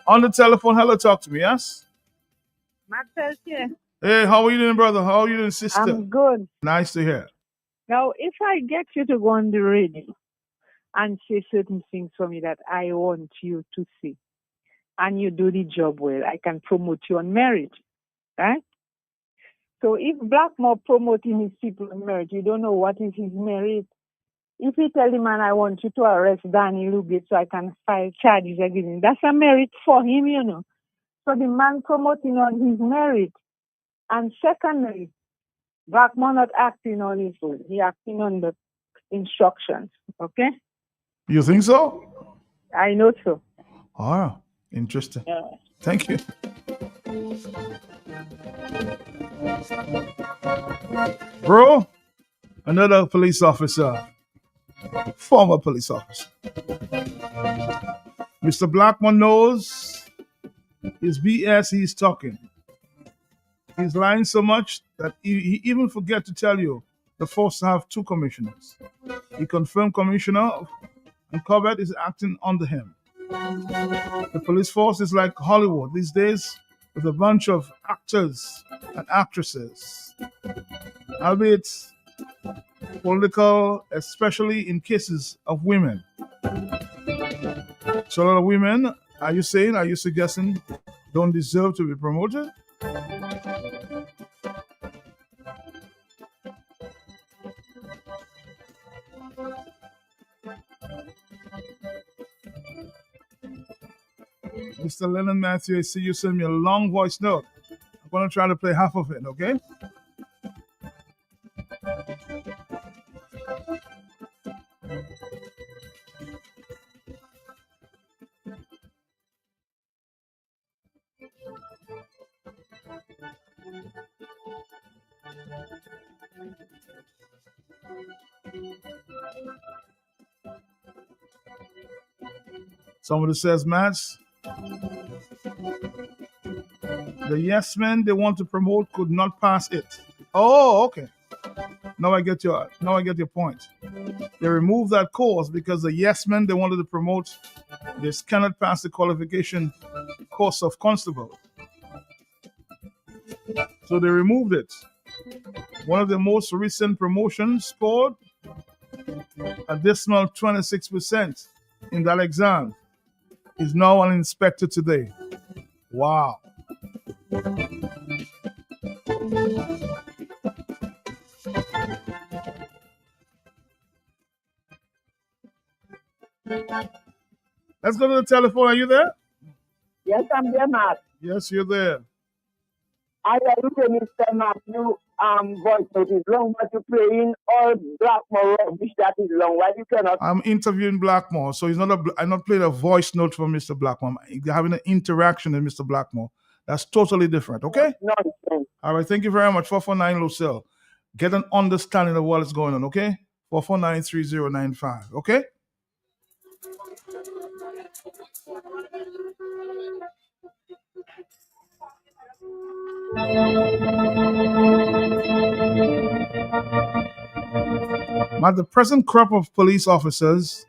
On the telephone, hello, talk to me, yes? Marcel here. Hey, how are you doing, brother? How are you doing, sister? I'm good. Nice to hear. Now, if I get you to go on the radio and say certain things for me that I want you to say, and you do the job well, I can promote you on merit, right? So if Blackmore promoting his people on merit, you don't know what is his merit. If he tell the man, I want you to arrest Danny Lugate so I can file charges against him, that's a merit for him, you know. So the man promoting on his merit. And secondly, Blackmore not acting on his own. He acting on the instructions, okay? You think so? I know so. Ah, interesting. Yeah. Thank you. Bro, another police officer, former police officer. Mr. Blackmore knows his BS he's talking. He's lying so much that he even forget to tell you the force to have two commissioners. He confirmed commissioner and Corbett is acting under him. The police force is like Hollywood these days with a bunch of actors and actresses, albeit political, especially in cases of women. So a lot of women, are you suggesting don't deserve to be promoted? Mr. Lennon Matthew, I see you send me a long voice note. I'm going to try to play half of it, okay? Somebody says, Max, the yes men they want to promote could not pass it. Oh, okay. Now I get your point. They removed that course because the yes men they wanted to promote, this cannot pass the qualification course of constable. So they removed it. One of the most recent promotions scored a dismal 26% in that exam. Is now an inspector today. Wow. Let's go to the telephone. Are you there? Yes, I'm there, Mark. Yes, you're there. I look at Mr. Matthew voice note is long, but you're playing all Blackmore rubbish that is long. Why you cannot? I'm interviewing Blackmore, so I'm not playing a voice note from Mr. Blackmore. They're having an interaction with Mr. Blackmore. That's totally different, okay? Nonsense. All right, thank you very much. 449 Lucille. Get an understanding of what is going on, okay? 449-3095, okay? But the present crop of police officers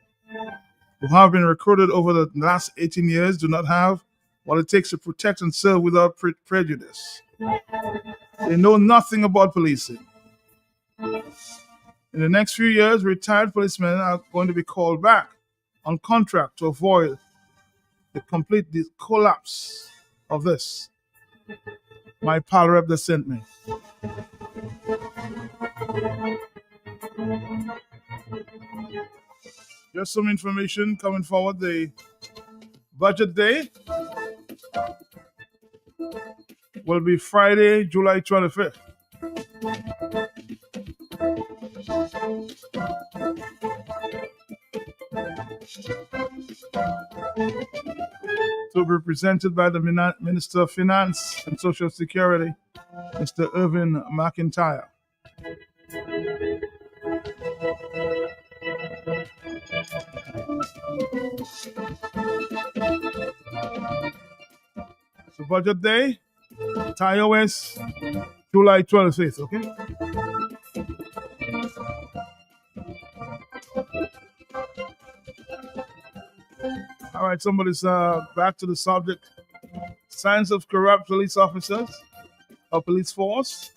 who have been recruited over the last 18 years do not have what it takes to protect and serve without prejudice. They know nothing about policing. In the next few years, retired policemen are going to be called back on contract to avoid the complete collapse of this. my pal rep that sent me. Just some information coming forward. The budget day will be Friday, July 25th. To be presented by the Minister of Finance and Social Security, Mr. Irvin McIntyre. So budget day, TIOS, July 25th, okay? All right, somebody's back to the subject. Signs of corrupt police officers or police force.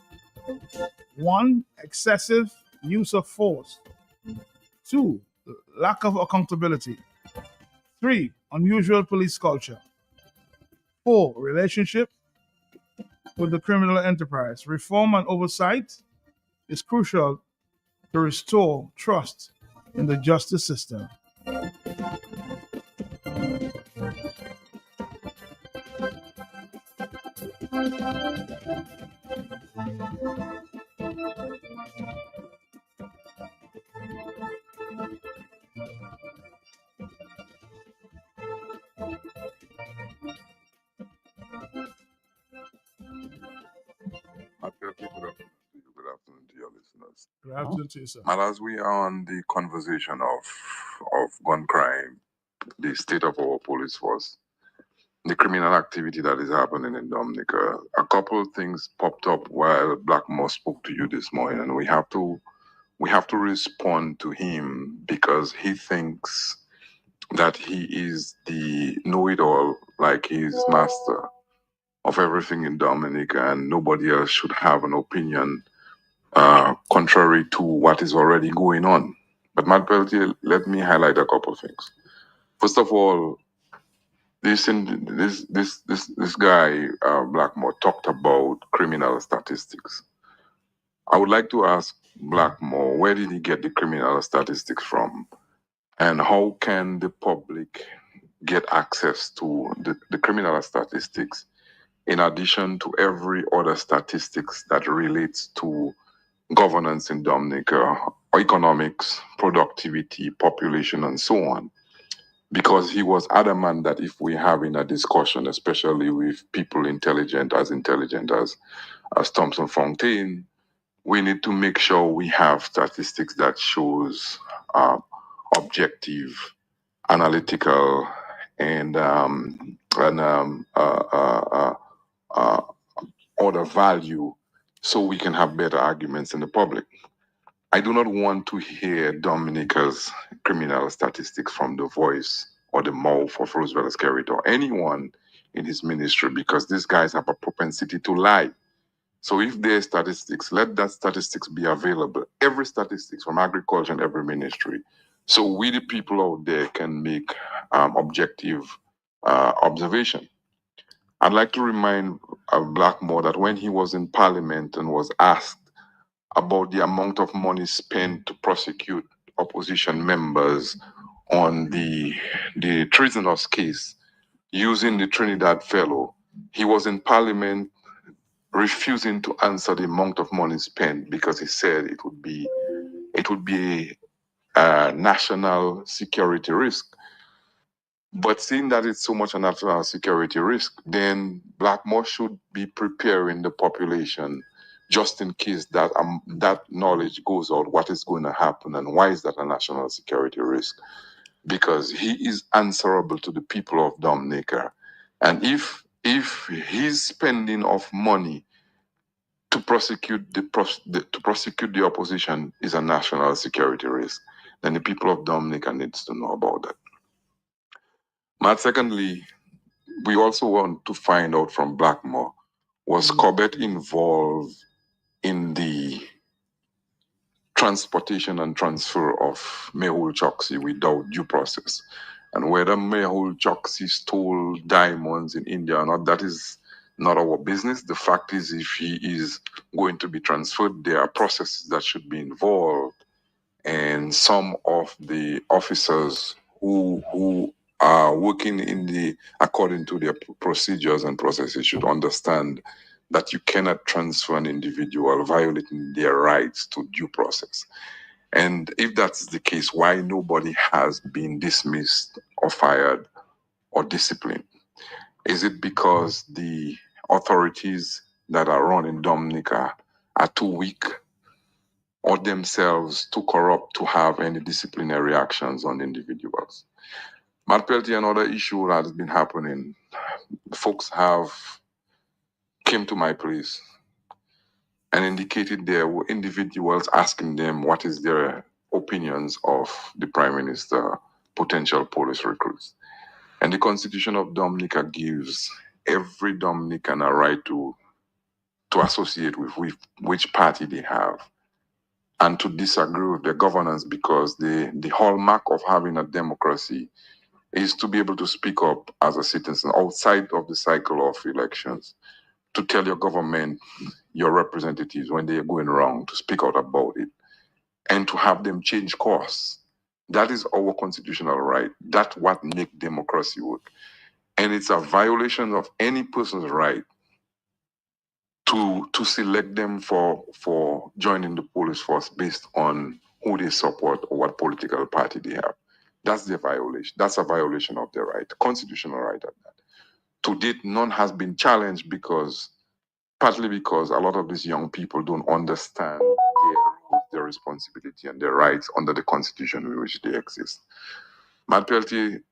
1, excessive use of force. 2, lack of accountability. 3, unusual police culture. 4, relationship with the criminal enterprise. Reform and oversight is crucial to restore trust in the justice system. Good afternoon to your listeners. Good afternoon to you, sir. And as we are on the conversation of gun crime, the state of our police force, the criminal activity that is happening in Dominica, a couple of things popped up while Blackmore spoke to you this morning, and we have to respond to him because he thinks that he is the know-it-all, like he's master of everything in Dominica, and nobody else should have an opinion contrary to what is already going on. But Matt Peltier, let me highlight a couple of things. First of all, this guy Blackmore talked about criminal statistics. I would like to ask Blackmore, where did he get the criminal statistics from, and how can the public get access to the criminal statistics in addition to every other statistics that relates to governance in Dominica, economics, productivity, population, and so on? Because he was adamant that if we have in a discussion, especially with people intelligent as Thompson Fontaine, we need to make sure we have statistics that shows objective, analytical, and other value, so we can have better arguments in the public. I do not want to hear Dominica's criminal statistics from the voice or the mouth of Roosevelt Iscariot or anyone in his ministry, because these guys have a propensity to lie. So if there's statistics, let that statistics be available. Every statistics from agriculture and every ministry. So we, the people out there, can make objective observation. I'd like to remind Blackmore that when he was in Parliament and was asked about the amount of money spent to prosecute opposition members on the treasonous case using the Trinidad fellow, he was in Parliament refusing to answer the amount of money spent because he said it would be a national security risk. But seeing that it's so much a national security risk, then Blackmore should be preparing the population just in case that that knowledge goes out, what is going to happen and why is that a national security risk? Because he is answerable to the people of Dominica. And if his spending of money to prosecute the opposition is a national security risk, then the people of Dominica needs to know about that. But secondly, we also want to find out from Blackmore, was Corbett involved in the transportation and transfer of Mehul Choksi without due process? And whether Mehul Choksi stole diamonds in India or not, that is not our business. The fact is, if he is going to be transferred, there are processes that should be involved, and some of the officers who are working in the according to their procedures and processes should understand that you cannot transfer an individual violating their rights to due process. And if that's the case, why nobody has been dismissed or fired or disciplined? Is it because the authorities that are running Dominica are too weak or themselves too corrupt to have any disciplinary actions on individuals? Matt Peltier, another issue that has been happening, folks have came to my place and indicated there were individuals asking them what is their opinions of the Prime Minister, potential police recruits. And the Constitution of Dominica gives every Dominican a right to associate with which party they have and to disagree with their governance, because the hallmark of having a democracy is to be able to speak up as a citizen outside of the cycle of elections, to tell your government, your representatives, when they are going wrong, to speak out about it, and to have them change course. That is our constitutional right. That's what makes democracy work. And it's a violation of any person's right to select them for joining the police force based on who they support or what political party they have. That's the violation. That's a violation of their right, constitutional right at that. To date, none has been challenged partly because a lot of these young people don't understand their responsibility and their rights under the constitution in which they exist. Matt Peltier,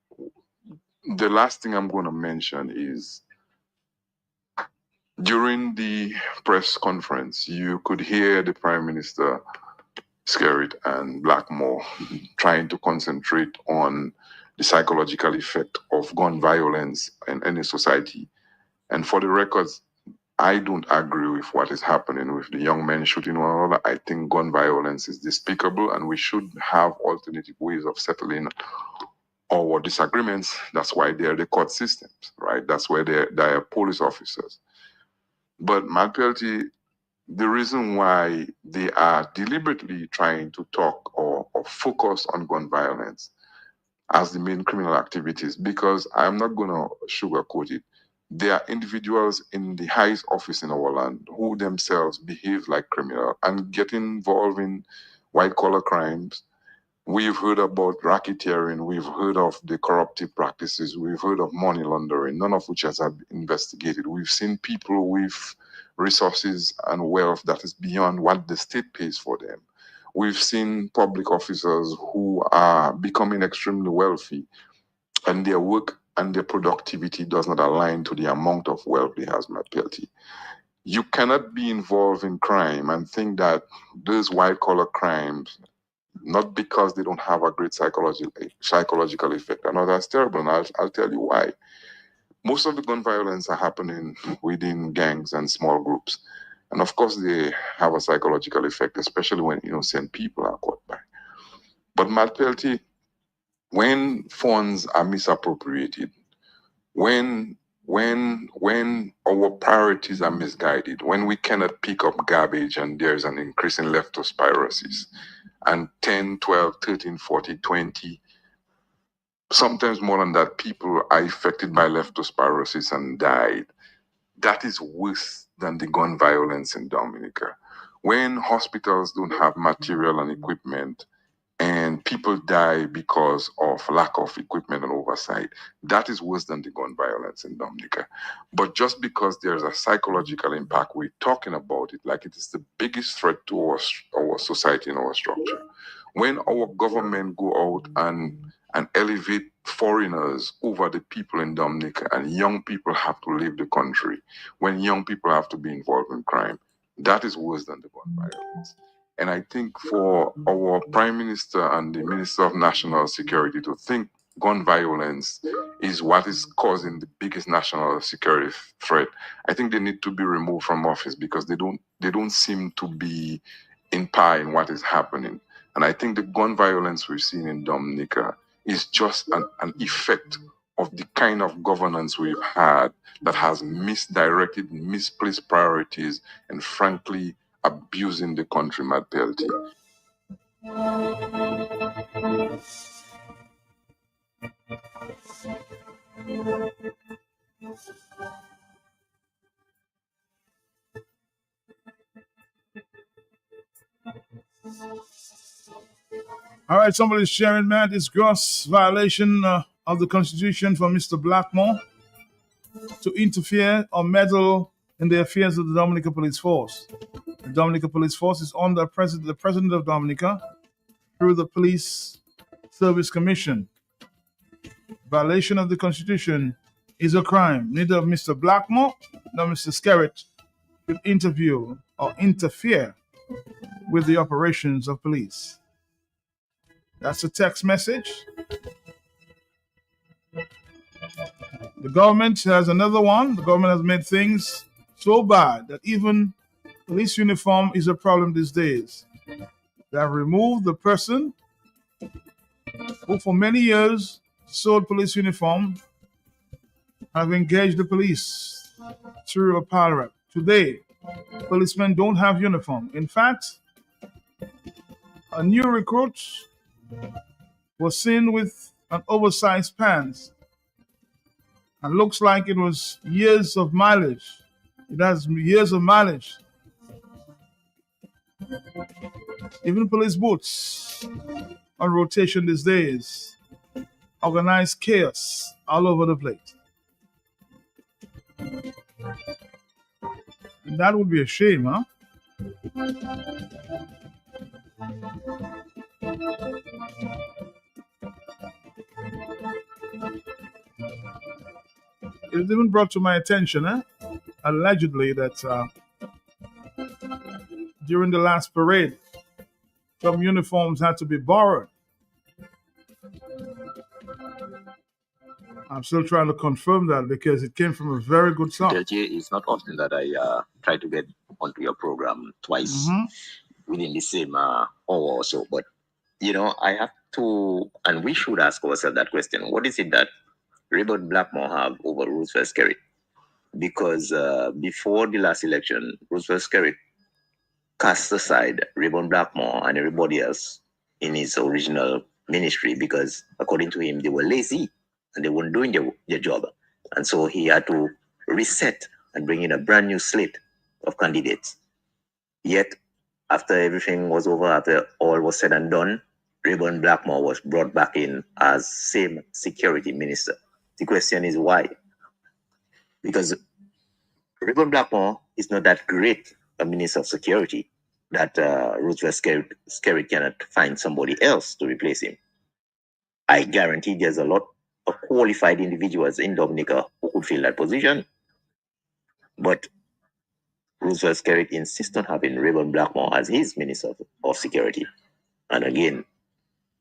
the last thing I'm going to mention is during the press conference, you could hear the Prime Minister, Skerrit and Blackmore trying to concentrate on the psychological effect of gun violence in any society. And for the records, I don't agree with what is happening with the young men shooting one another. I think gun violence is despicable, and we should have alternative ways of settling our disagreements. That's why there are the court systems, right? That's why there are police officers. But Matt Peltier, the reason why they are deliberately trying to talk or focus on gun violence as the main criminal activities, because I'm not going to sugarcoat it. There are individuals in the highest office in our land who themselves behave like criminals and get involved in white-collar crimes. We've heard about racketeering. We've heard of the corruptive practices. We've heard of money laundering, none of which has been investigated. We've seen people with resources and wealth that is beyond what the state pays for them. We've seen public officers who are becoming extremely wealthy, and their work and their productivity does not align to the amount of wealth they have, Matt Peltier. You cannot be involved in crime and think that those white-collar crimes, not because they don't have a great psychological effect. I know that's terrible, and I'll tell you why. Most of the gun violence are happening within gangs and small groups. And of course, they have a psychological effect, especially when innocent people are caught by. But Matt Peltier, when funds are misappropriated, when our priorities are misguided, when we cannot pick up garbage and there's an increase in leptospirosis, and 10, 12, 13, 40, 20, sometimes more than that, people are affected by leptospirosis and died. That is worse than the gun violence in Dominica. When hospitals don't have material and equipment and people die because of lack of equipment and oversight, that is worse than the gun violence in Dominica. But just because there's a psychological impact, we're talking about it like it is the biggest threat to our society and our structure. When our government go out and elevate foreigners over the people in Dominica, and young people have to leave the country, when young people have to be involved in crime, that is worse than the gun violence. And I think for our Prime Minister and the Minister of National Security to think gun violence is what is causing the biggest national security threat, I think they need to be removed from office, because they don't seem to be in par in what is happening. And I think the gun violence we've seen in Dominica is just an effect of the kind of governance we've had that has misdirected, misplaced priorities, and frankly, abusing the country, Mad Penalty. All right, somebody's sharing, man, this gross violation of the Constitution for Mr. Blackmore to interfere or meddle in the affairs of the Dominica Police Force. The Dominica Police Force is under the President of Dominica through the Police Service Commission. Violation of the Constitution is a crime. Neither Mr. Blackmore nor Mr. Skerritt could interview or interfere with the operations of police. That's a text message. The government has another one. The government has made things so bad that even police uniform is a problem these days. They have removed the person who for many years sold police uniform, have engaged the police through a pilot. Today, policemen don't have uniform. In fact, a new recruit was seen with an oversized pants and looks like it was years of mileage. It has years of mileage. Even police boots on rotation these days. Organized chaos all over the place. And that would be a shame, huh? It was even brought to my attention, allegedly, that during the last parade, some uniforms had to be borrowed. I'm still trying to confirm that because it came from a very good source. It's not often that I try to get onto your program twice within the same hour or so. But, I have to, and we should ask ourselves that question. What is it that Rayburn Blackmore have over Roosevelt Skerritt? Because before the last election, Roosevelt Skerritt cast aside Rayburn Blackmore and everybody else in his original ministry because, according to him, they were lazy and they weren't doing their job. And so he had to reset and bring in a brand new slate of candidates. Yet, after everything was over, after all was said and done, Rayburn Blackmore was brought back in as same security minister. The question is why? Because Rayburn Blackmore is not that great a minister of security that Roosevelt Skerritt cannot find somebody else to replace him. I guarantee there's a lot of qualified individuals in Dominica who could fill that position. But Roosevelt Skerritt insists on having Rayburn Blackmore as his minister of security. And again,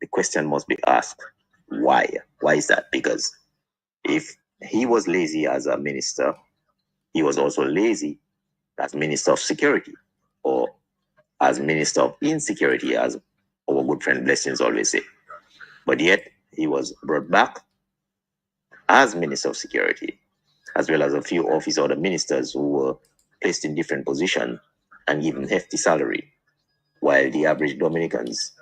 the question must be asked, why? Why is that? Because if he was lazy as a minister, he was also lazy as minister of security or as minister of insecurity, as our good friend Blessings always say. But yet, he was brought back as minister of security, as well as a few of his other ministers who were placed in different positions and given hefty salary, while the average Dominicans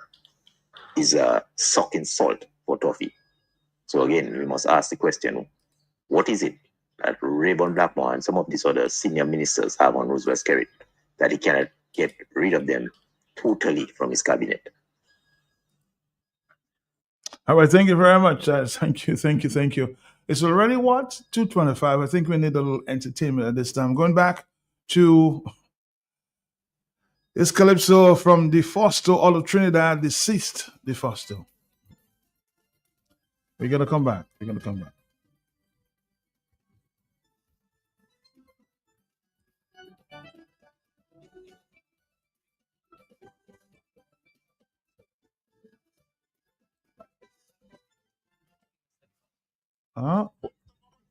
is sucking salt for toffee. So again, we must ask the question, what is it that Rayburn Blackmore and some of these other senior ministers have on Roosevelt Skerritt that he cannot get rid of them totally from his cabinet? All right, thank you very much. Thank you. It's already what? 2:25. I think we need a little entertainment at this time. Going back to this calypso from DeFosto, all of Trinidad, deceased DeFosto. We're going to come back.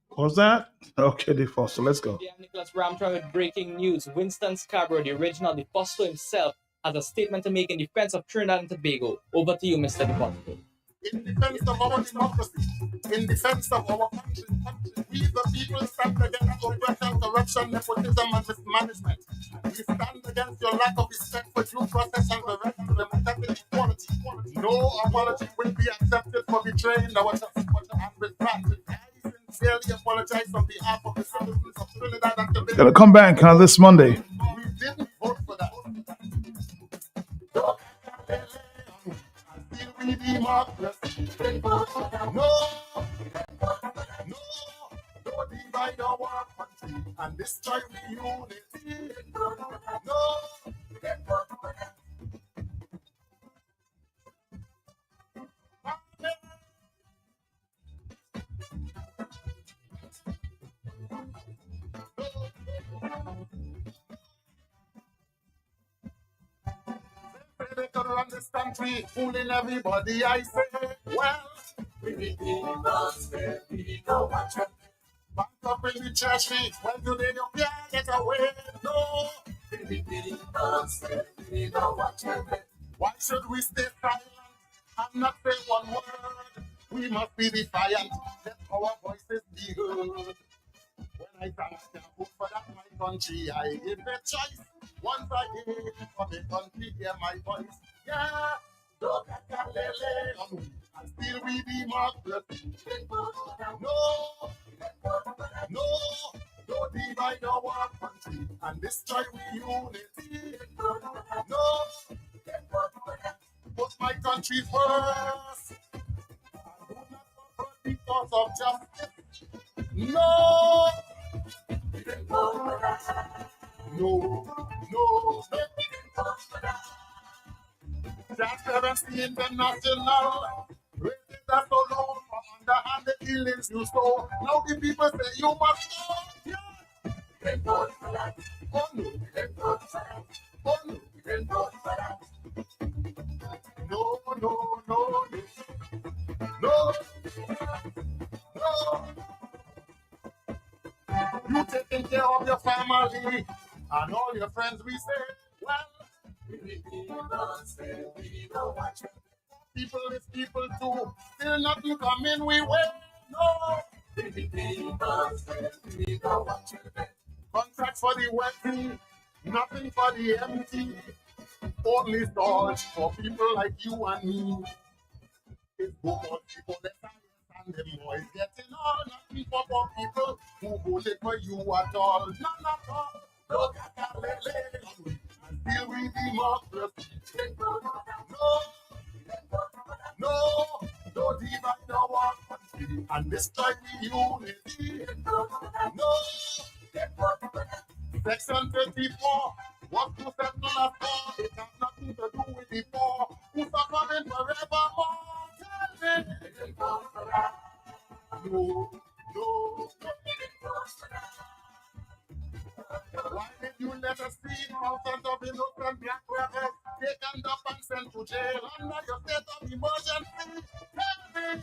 What's that? Okay, DeFosto, let's go. Yeah, Nicholas Ramtron with breaking news. Winston Scarborough, the original DeFosto himself, has a statement to make in defense of Trinidad and Tobago. Over to you, Mr. DeFosto. in defense of our democracy, in defense of our country. We the people stand against oppression, corruption, nepotism, and mismanagement. We stand against your lack of respect for due process and the right to democratic equality. No apology will be accepted for betraying our trust. And with that, I sincerely apologize on behalf of the citizens of Trinidad and Tobago. Gonna come back this Monday. We didn't vote for that. We democracy. No, don't divide our country and destroy the unity. No. They could run this country, fooling everybody. I say, well, we need we go watch it. Back up in the church street, when today you can't get away. No, we go watch it. Why should we stay silent and not say one word? We must be defiant, let our voices be heard. When I can't vote for that my country, I give a choice. Once I gave for the country, hear my voice. Yeah, look at that lele, and still we democracy. No, don't divide our country and destroy we unity. No, put my country first. I do not suffer because of justice. No. No. Transparency International. Rated us so long for underhanded killings you saw. Now the people say you must go. Yeah. Oh no. Oh no. No. You taking care of your family and all your friends. We say, well, we don't watch it. People is people too. Still nothing coming we way. No. We don't watch it. Contracts for the wealthy, nothing for the empty. Only storage for people like you and me. It's good for people that and them boys getting all, nothing for poor people who voted for you at all. None at all. Look at that lady, and still we democracy. No, don't divide our country and destroy the unity. No, Section 34 was to settle us all. It has nothing to do with the poor who suffering forevermore. Tell me. No. Why did you let us see thousands of innocent black brothers taken up and sent to jail under your state of emergency? Tell me.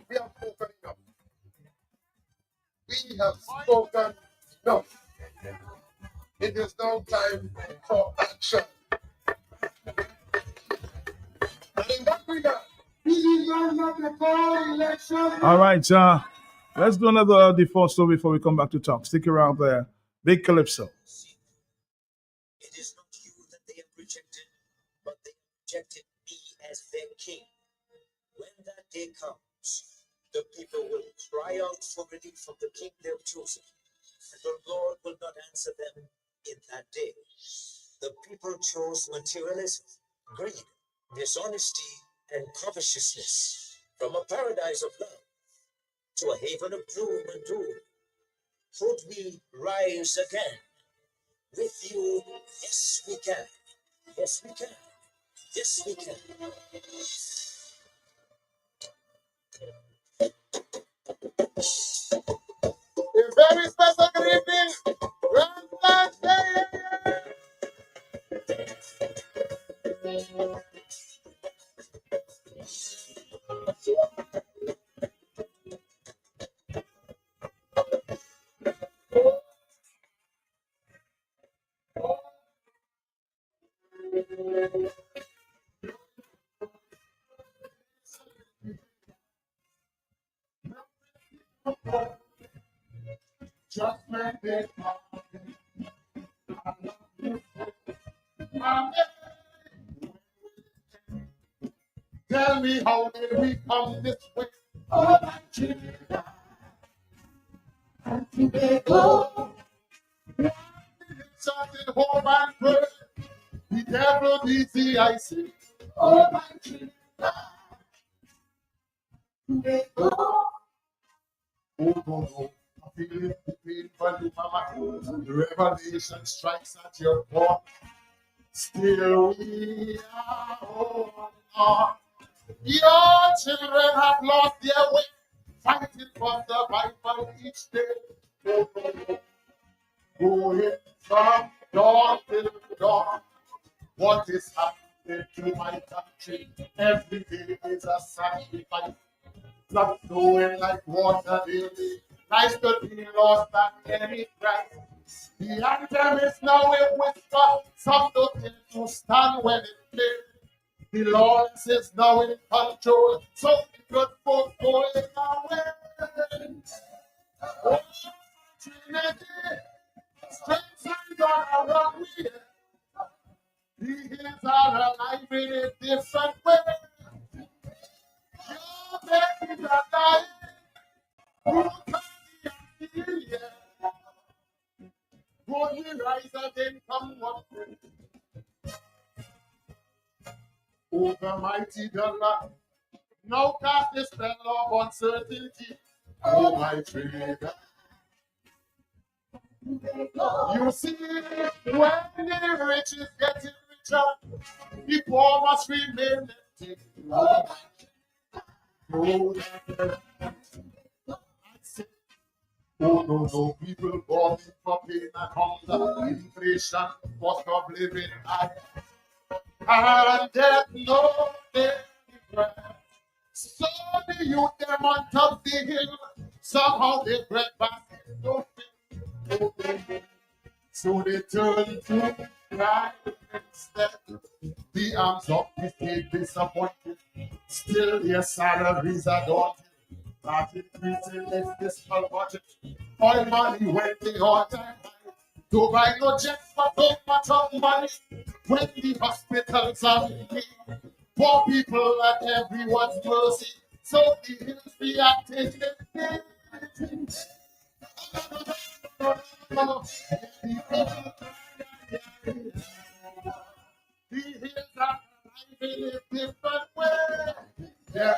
We have spoken enough. We have spoken enough. It is now time for action. And in that regard, All right, let's do another default story before we come back to talk. Stick around there. Big Calypso. It is not you that they have rejected, but they rejected me as their king. When that day comes, the people will cry out for relief from the king they have chosen, and the Lord will not answer them in that day. The people chose materialism, greed, dishonesty, and covetousness from a paradise of love to a haven of gloom and doom. Could we rise again? With you, yes we can. Yes we can. Yes we can. A very special good evening. Grandma's Day. Judgment Day coming. I love you. Tell me how did we come this way? Oh, my children, and today go. Something home and pray. The devil busy, I see. Oh, my children, today go. Oh, no, no. I feel it, the pain for you, mama. The revelation strikes at your door. Still we are holding on. Your children have lost their way, fighting for survival each day. Going from dawn till dawn. What is happening to my country? Every day is a sacrifice. Blood flowing like water daily. Life could be lost at any price. The anthem is now a whisper. Some don't need to stand when it plays. The Lord is now in control, so the good folk going away. Oh, Trinity, strength and God around me. The hills are alive in a different way. Your babies are dying. Who can be healed? Would we rise again, come what may? Oh, the mighty dollar. Now cast the spell of uncertainty. Oh, my trader. You see, when the rich is getting richer, the poor must remain empty. Oh, no, no, people born for pain and hunger, inflation, cost of living high, and death no different. So the youth them on top the hill, somehow they break back no fit. So they turn to cry instead. The arms of the state disappointed. Still their salaries are daunted. That increasing is fiscal budget. All money when they all time high. To buy no jets for so much of money. When the hospitals are in need. Poor people at everyone's mercy. So the hills be acting. The hills are alive in a different way. They're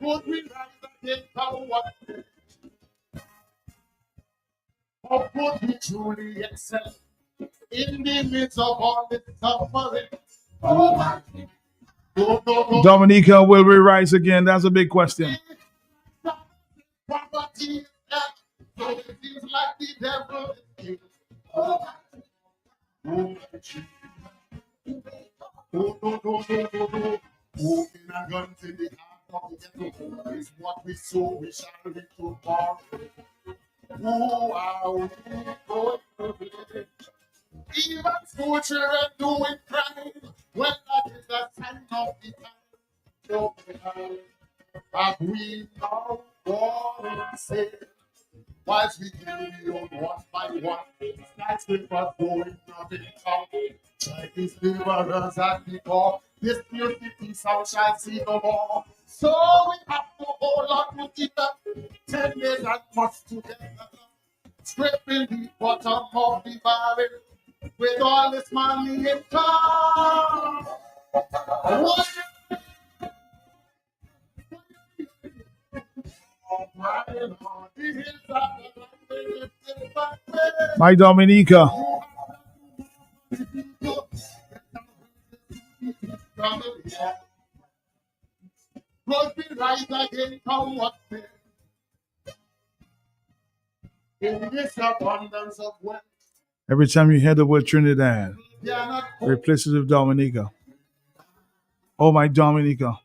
could we rise again, power? Or could we truly excel in the midst of all this suffering? Oh, my. Dominica, will we rise again? That's a big question. Poverty so it seems like the devil is oh, no. Walking and guns in the heart of the ghetto is what we sow, we shall reap tomorrow. Who are we going to be? Even school children doing crime when that is the sign of the time. Have we now gone insane? Whilst we kill the old one by one, skyscrapers going nothing down. Chinese laborers at the door, this beauty sound shall see no more. So we have to hold on together, 10 days and months together, scraping the bottom of the barrel with all this money in town. My Dominica. Every time you hear the word Trinidad, replace it with Dominica. Oh, my Dominica.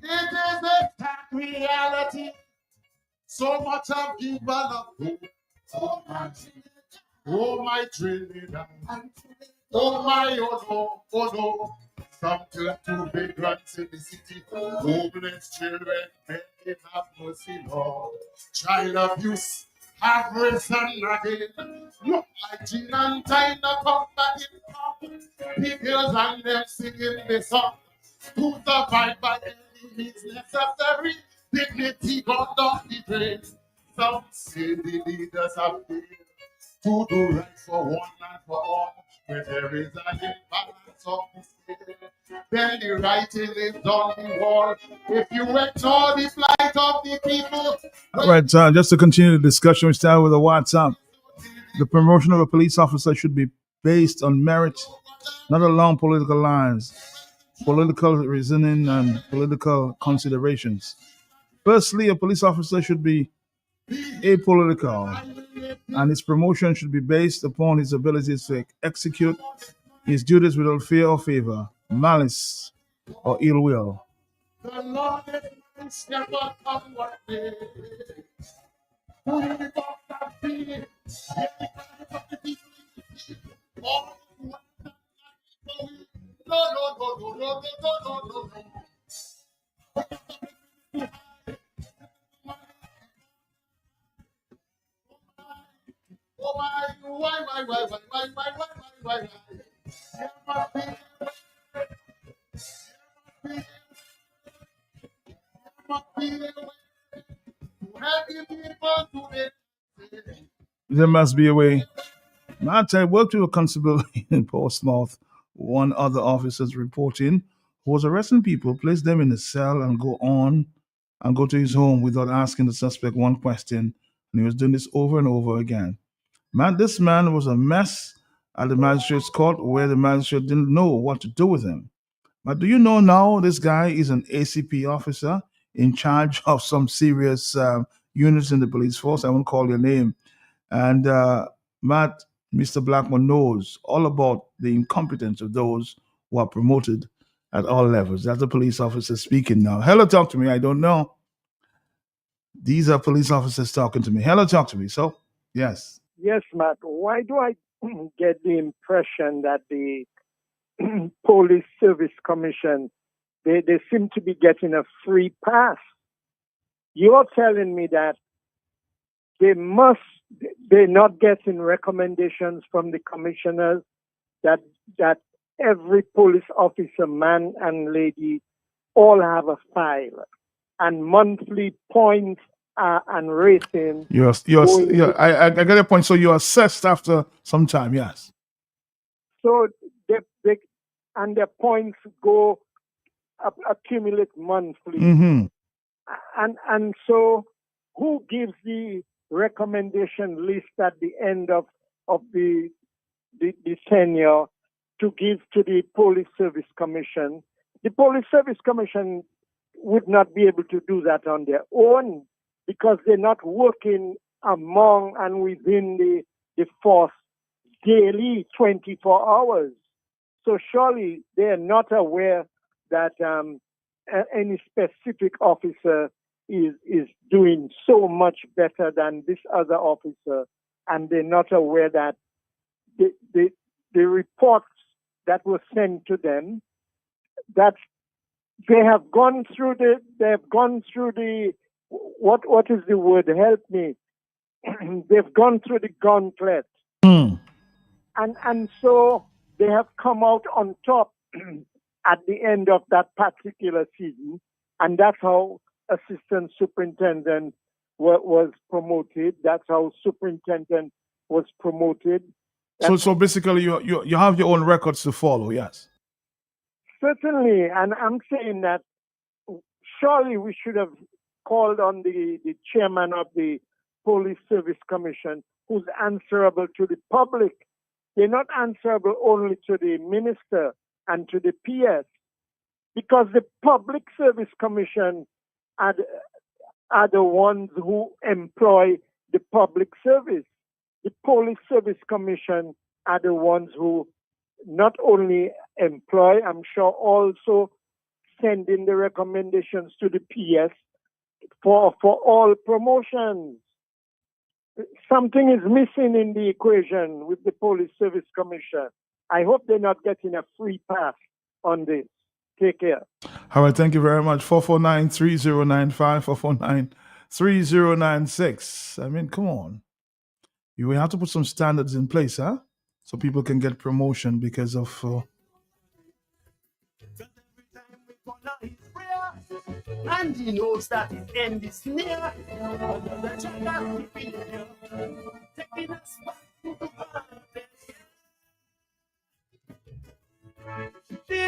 It is a stark reality. So much I've given up. Oh, my Trinidad. Oh, my, oh, no, oh, no. Some till two vagrants in the city, homeless children, may have mercy, Lord. Child abuse, have risen again. Look like Gene and China come back in pop. People and them singing the song. To survive by any means necessary, dignity gone down the drain. Some say the leaders have failed to do right for one and for all. When there is an imbalance of the scale, then the writing is on the wall. If you ignore the plight of the people. All right, just to continue the discussion, we start with the WhatsApp. The promotion of a police officer should be based on merit, not along political lines, political reasoning, and political considerations. Firstly, a police officer should be apolitical, and his promotion should be based upon his abilities to execute his duties without fear or favor, malice, or ill will. The Lord is never come one day. Who you got that be? No, no. Oh my, why? There must be a way. I worked with a constable in Portsmouth. One other officer's reporting who was arresting people, placed them in a cell and go to his home without asking the suspect one question. And he was doing this over and over again. This man was a mess at the magistrate's court where the magistrate didn't know what to do with him. But do you know now this guy is an ACP officer in charge of some serious units in the police force? I won't call your name. And Mr. Blackmore knows all about the incompetence of those who are promoted at all levels. That's the police officer speaking now. Hello, talk to me. I don't know. These are police officers talking to me. Hello, talk to me. So, yes. Yes, Matt. Why do I get the impression that the Police Service Commission, they seem to be getting a free pass? You're telling me that they're not getting recommendations from the commissioners that every police officer, man and lady, all have a file and monthly points and rating. I get your point. So you're assessed after some time, yes. So and their points go accumulate monthly. Mm-hmm. And so who gives the recommendation list at the end of the tenure to give to the Police Service Commission? The Police Service Commission would not be able to do that on their own because they're not working among and within the force daily, 24 hours. So surely they are not aware that any specific officer is doing so much better than this other officer, and they're not aware that the reports that were sent to them, that they have gone through the what is the word? Help me. They've gone through the gauntlet, and so they have come out on top at the end of that particular season, and that's how assistant superintendent was promoted. That's how superintendent was promoted. So basically, you have your own records to follow, yes. Certainly, and I'm saying that surely we should have called on the chairman of the Police Service Commission, who's answerable to the public. They're not answerable only to the minister and to the PS, because the Public Service Commission are the ones who employ the public service. The Police Service Commission are the ones who not only employ, I'm sure also send in the recommendations to the PS for all promotions. Something is missing in the equation with the Police Service Commission. I hope they're not getting a free pass on this. Take care. All right, thank you very much. 449-3095, 449-3096. I mean, come on. You have to put some standards in place, huh? So people can get promotion because of... And he knows that his end is near. Taking us back to the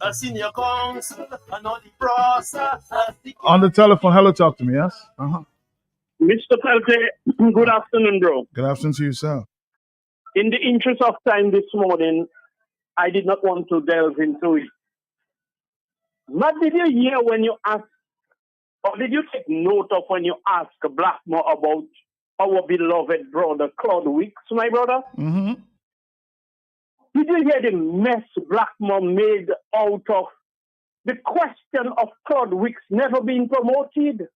a senior counsel and all the process. On the telephone, hello, talk to me, yes? Mr. Pelte, good afternoon, bro. Good afternoon to you, sir. In the interest of time this morning, I did not want to delve into it. But did you hear when you asked, or did you take note of when you asked Blackmore about our beloved brother, Claude Weeks, my brother? Mm-hmm. Did you hear the mess Blackmore made out of the question of Claude Weeks never being promoted?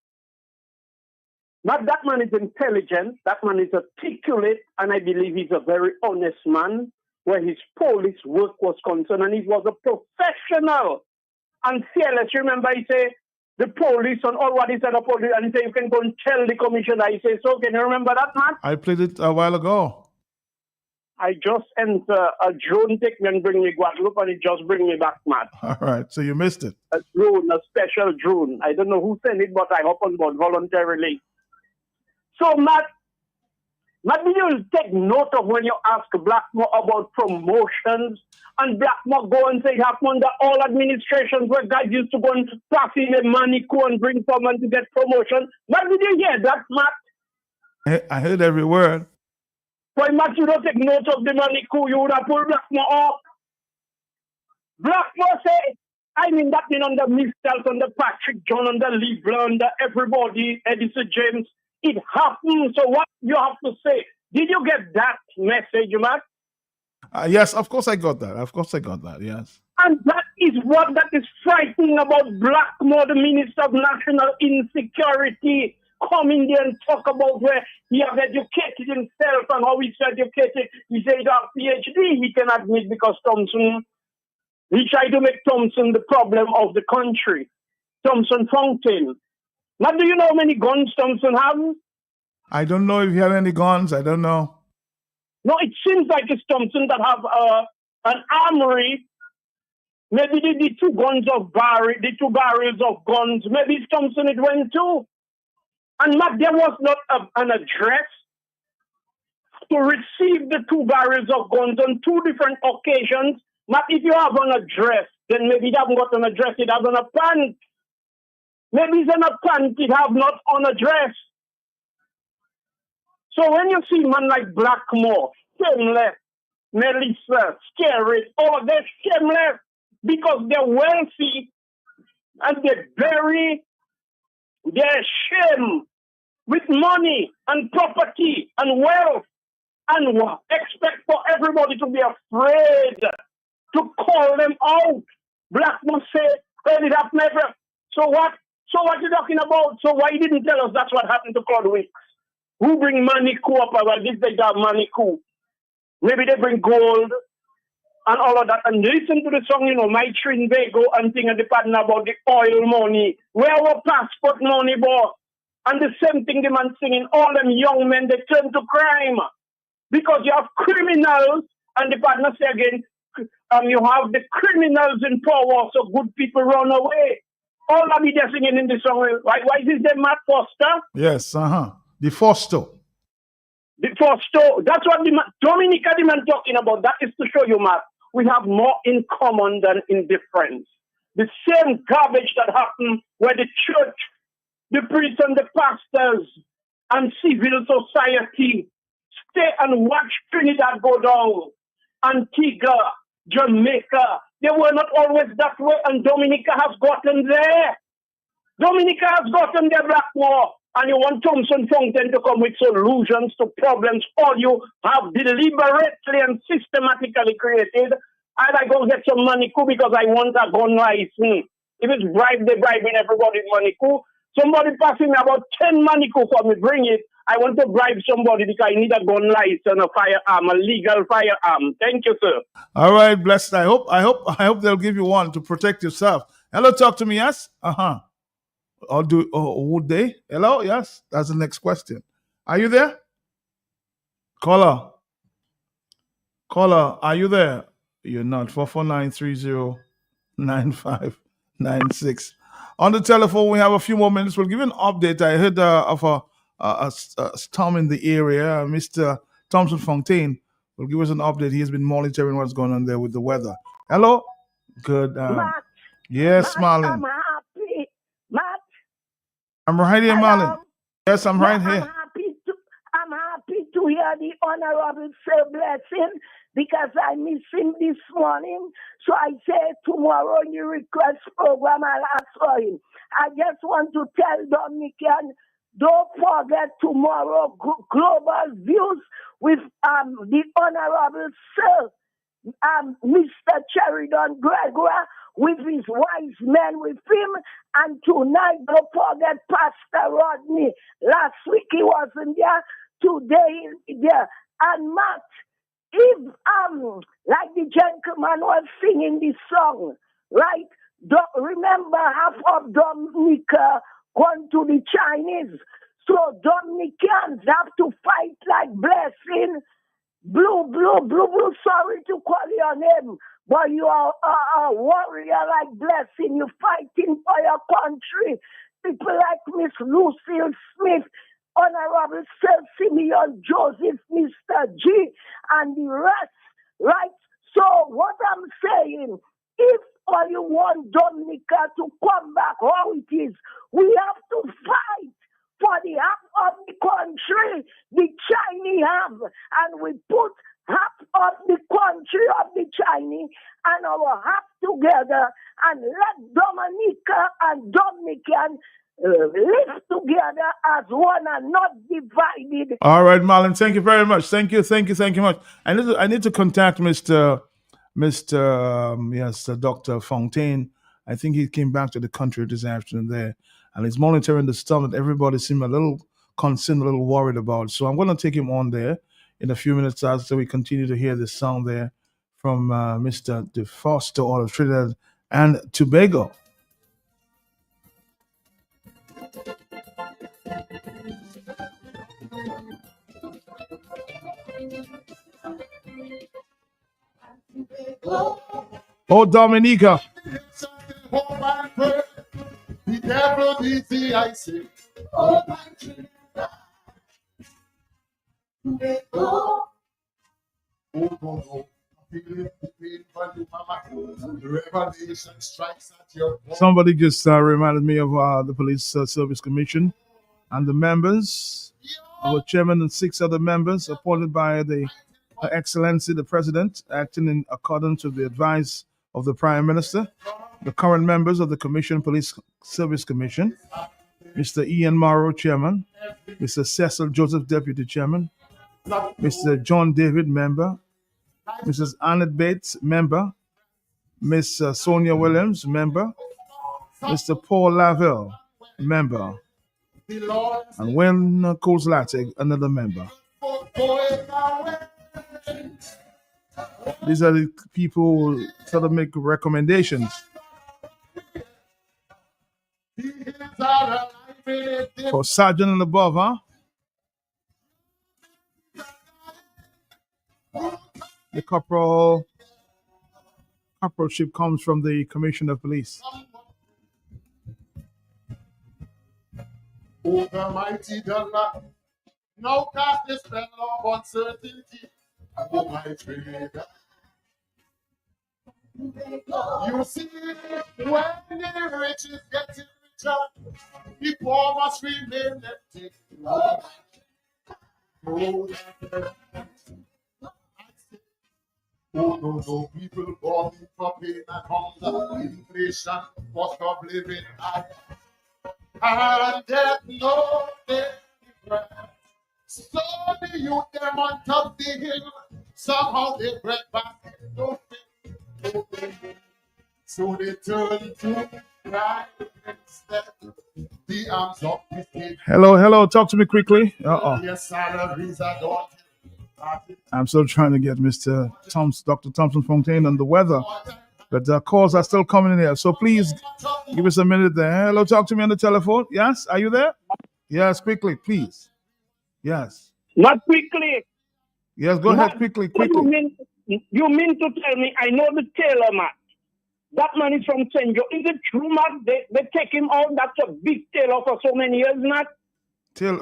But that man is intelligent, that man is articulate, and I believe he's a very honest man where his police work was concerned, and he was a professional and fearless. Remember, he said, the police and all what he said about it, and he said, you can go and tell the commissioner. I say, so can you remember that, man? I played it a while ago. I just enter a drone take me and bring me Guadeloupe, and it just bring me back, man. All right, so you missed it. A drone, a special drone. I don't know who sent it, but I hope on board voluntarily. So, Matt, did you take note of when you ask Blackmore about promotions, and Blackmore go and say it happened under all administrations where guys used to go and pass in a money coup and bring someone to get promotion? But did you hear that, Matt? I heard every word. Why, Matt, you don't take note of the money coup, you would have pulled Blackmore off. Blackmore say, I mean, that been under Mistels, under Patrick John, under Livler, under everybody, Edison James. It happened. So what you have to say? Did you get that message, Matt? Yes, of course I got that. Of course I got that, yes. And that is what that is frightening about Blackmore, the Minister of National Insecurity, coming there and talk about where he has educated himself and how he's educated. He said he has PhD, he can admit, because Thompson, he tried to make Thompson the problem of the country. Thompson Fountain. Now, do you know how many guns Thompson has? I don't know if you have any guns. I don't know. No, it seems like it's Thompson that have an armory. Maybe the two barrels of guns. Maybe it's Thompson it went to. And Matt, there was not an address to receive the 2 barrels of guns on 2 different occasions. Matt, if you have an address, then maybe it haven't got an address, it has an pant. Maybe it's an pant, it have not an address. So when you see man like Blackmore, shameless, Melissa, scary, they're shameless because they're wealthy and they bury their shame with money and property and wealth and expect for everybody to be afraid to call them out. Blackmore said, well, it happened never. So what? So what you talking about? So why you didn't tell us that's what happened to Claude Weeks? Who bring money coup up about this? They got money coup. Maybe they bring gold and all of that. And listen to the song, you know, My Trinbago and thing at the pattern about the oil money. Where our passport money, boy? And the same thing the man singing, all them young men, they turn to crime. Because you have criminals, and the partner say again, you have the criminals in power, so good people run away. All of me they're singing in the song. Why is this the Matt Foster? Yes, the Foster. The Foster. That's what Dominica the man talking about. That is to show you, Matt, we have more in common than in difference. The same garbage that happened where the church, the priests and the pastors and civil society stay and watch Trinidad go down. Antigua, Jamaica, they were not always that way, and Dominica has gotten there. Dominica has gotten there, Blackmore. and you want Thompson Fountain to come with solutions to problems all you have deliberately and systematically created. I go get some money coup because I want a gun license. If it's bribe, they bribing everybody money coup. Somebody passing me about 10 money coup for me, bring it. I want to bribe somebody because I need a gun license, a firearm, a legal firearm. Thank you, sir. All right, blessed. I hope they'll give you one to protect yourself. Hello, talk to me. Yes. Or would they? Hello. Yes. That's the next question. Are you there? Caller, are you there? You're not. 449-30-9596. On the telephone, we have a few more minutes. We'll give you an update. I heard of a storm in the area. Mr. Thompson Fontaine will give us an update. He has been monitoring what's going on there with the weather. Hello? Good. Matt, Yes, Marlon. I'm happy. Matt, I'm right here, Marlon. Yes, I'm right here. I'm happy to hear the Honorable Sir Blessing because I missed him this morning. So I say tomorrow in the request program I'll ask for him. I just want to tell Dominican, don't forget tomorrow Global Views with the Honorable Sir Mr. Sheridan Gregoire with his wise men with him. And tonight, don't forget Pastor Rodney. Last week he wasn't there. Today he'll be there. And Matt, if like the gentleman was singing this song, right? Remember half of Dominica gone to the Chinese. So Dominicans have to fight like Blessing. Blue, sorry to call your name, but you are a warrior like Blessing. You're fighting for your country. People like Miss Lucille Smith, Honorable Sir Simeon Joseph, Mr. G, and the rest, right? So what I'm saying, if all you want Dominica to come back how it is, we have to fight for the half of the country the Chinese have, and we put half of the country of the Chinese and our half together and let Dominica and Dominican live together as one and not divided. All right, Marlon. Thank you very much. Thank you much. I need to contact Mr. Dr. Fontaine. I think he came back to the country this afternoon there, and he's monitoring the stuff that everybody seemed a little concerned, a little worried about. So I'm going to take him on there in a few minutes as we continue to hear this song there from Mr. DeFoster out of Trinidad and Tobago. Oh, Dominica. The devil is the ice. Oh, my Trinidad. Oh, revelation strikes at your home. Somebody just reminded me of the Police Service Commission and the members, our chairman and 6 other members appointed by the Her Excellency the President, acting in accordance with the advice of the Prime Minister. The current members of the Commission, Police Service Commission, Mr. Ian Morrow, Chairman, Mr. Cecil Joseph, Deputy Chairman, Mr. John David, Member, Mrs. Annette Bates, Member, Miss Sonia Williams, Member, Mr. Paul Lavelle, Member, and Wayne Coles-Lattig, another member. These are the people who sort of make recommendations for sergeant and above, huh? The corporalship comes from the Commissioner of Police. Oh, the mighty dollar, now cast the spell of uncertainty. Oh, my Trinidad. You see, when the rich is getting richer, the poor must remain empty. No, people born for pain and hunger, inflation, cost of living high. And there's no youth them on top the hill. Somehow they break back into faith. So they turn to cry instead. The arms of the state. Hello. Talk to me quickly. Their salaries are daunting. I'm still trying to get Mr. Dr. Thompson Fontaine on the weather. But the calls are still coming in here. So please give us a minute there. Hello, talk to me on the telephone. Yes, are you there? Yes, quickly, please. Yes. Not quickly. Yes, go ahead, quickly. You mean to tell me I know the tailor man? That man is from Senjo. Is it true, Matt? They take him out. That's a big tailor for so many years, Matt.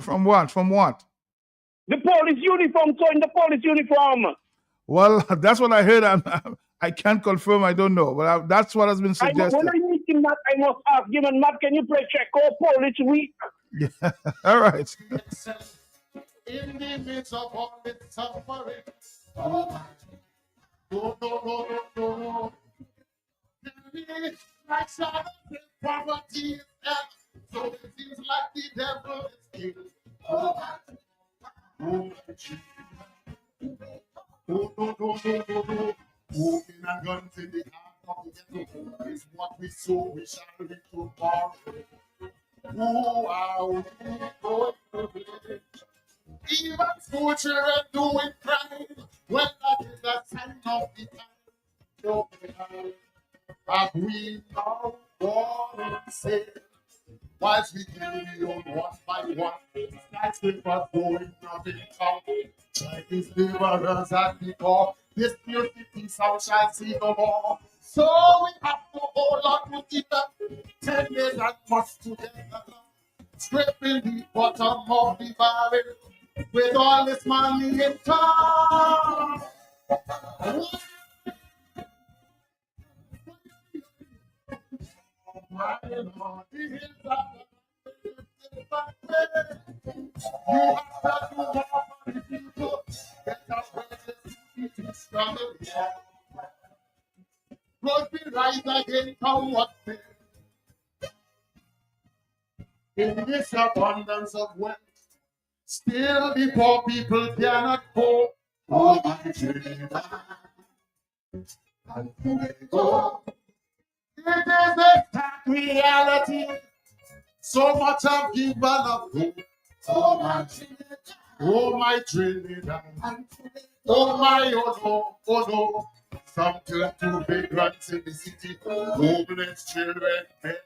From what? The police uniform. So in the police uniform. Well, that's what I heard. I can't confirm. I don't know. But that's what has been suggested. When I meet him, Matt, I must ask him, and Matt, can you play check our police week? Yeah. All right. In the midst of all this suffering. Oh, no. Like Sodom and poverty is hell. So it seems like the devil is king. Oh, no. Walking and guns in the heart of the ghetto is what we sow, we shall reap tomorrow. Who are we going to be? Even school children doing crime when that is a sign of the time. Have we now gone insane? Whilst we carry on one by one, skyscrapers going up in town. Chinese laborers at the door, this beautiful sound shall see no more. So we have to hold on to keep up 10 years and must together, scraping the bottom of the barrel with all this money in town. My Lord, the hills are lifted back way. You have to do more for the people. Get us ready to struggle. Road will rise again, come what may. In this abundance of wealth, still the poor people cannot cope. Oh, my dreamer, and who they go. It is a stark reality. So much I've given up. Oh my Trinidad. Oh my, oh no. Some turn to vagrants in the city. Homeless children, men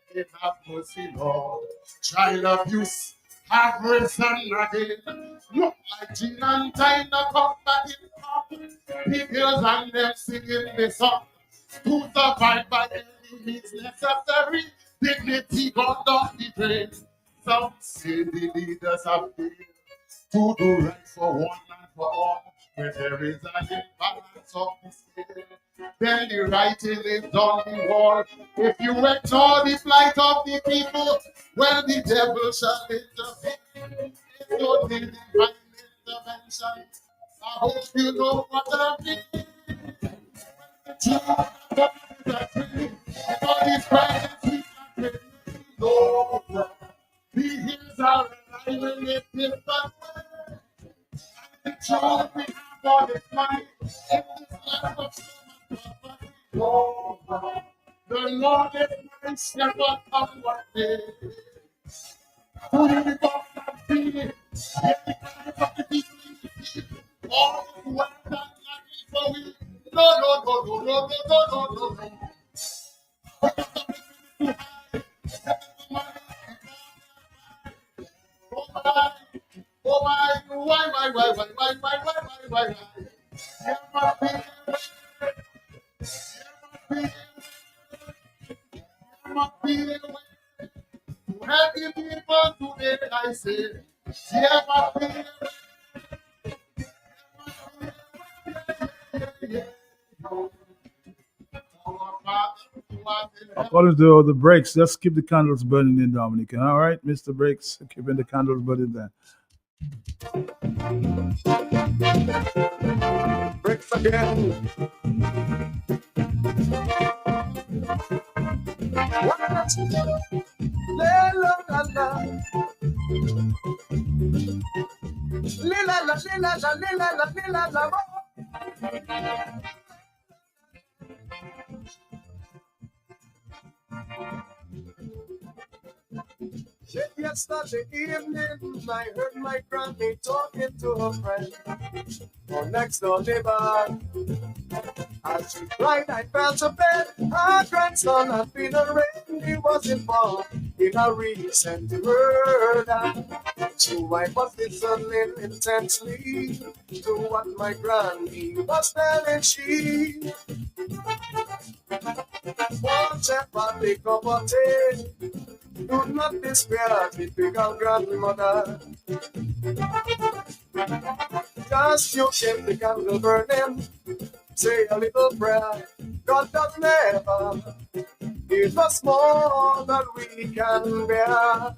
have mercy, Lord. Child abuse have risen again. Look like Gene and Tina come back in pop. The girls and them singing the song. To survive by any means necessary, dignity gone down the drain. Some say the leaders have failed to do right for one and for all. When there is an imbalance of the scale, then the writing is on the wall. If you ignore the plight of the people, well, the devil shall intervene. It's no divine intervention. I hope you know what I mean. All these presents we can no, the hills are alive in a different way. And the joy we have all this money in this land of so much poverty. No, the Lord is my shepherd of one day. Who you live off and feed it? Every kind of the people in the field. All the wealth and money for we. No. Oh my, why? There must be a way to help the people today, I say. There must be a way. According to the breaks, let's keep the candles burning in Dominican. All right, Mr. Breaks, keeping the candles burning there. Breaks again. Lila la lila la lila la lila la. Yesterday evening, I heard my granny talking to her friend, her next door neighbor. As she cried, I felt a bed. Her grandson had been arraigned. He was involved in a recent murder. So I was listening intensely to what my granny was telling. She whatever they come of it, do not despair, typical grandmother. Just you keep the candle burning, say a little prayer. God does never give us more than we can bear.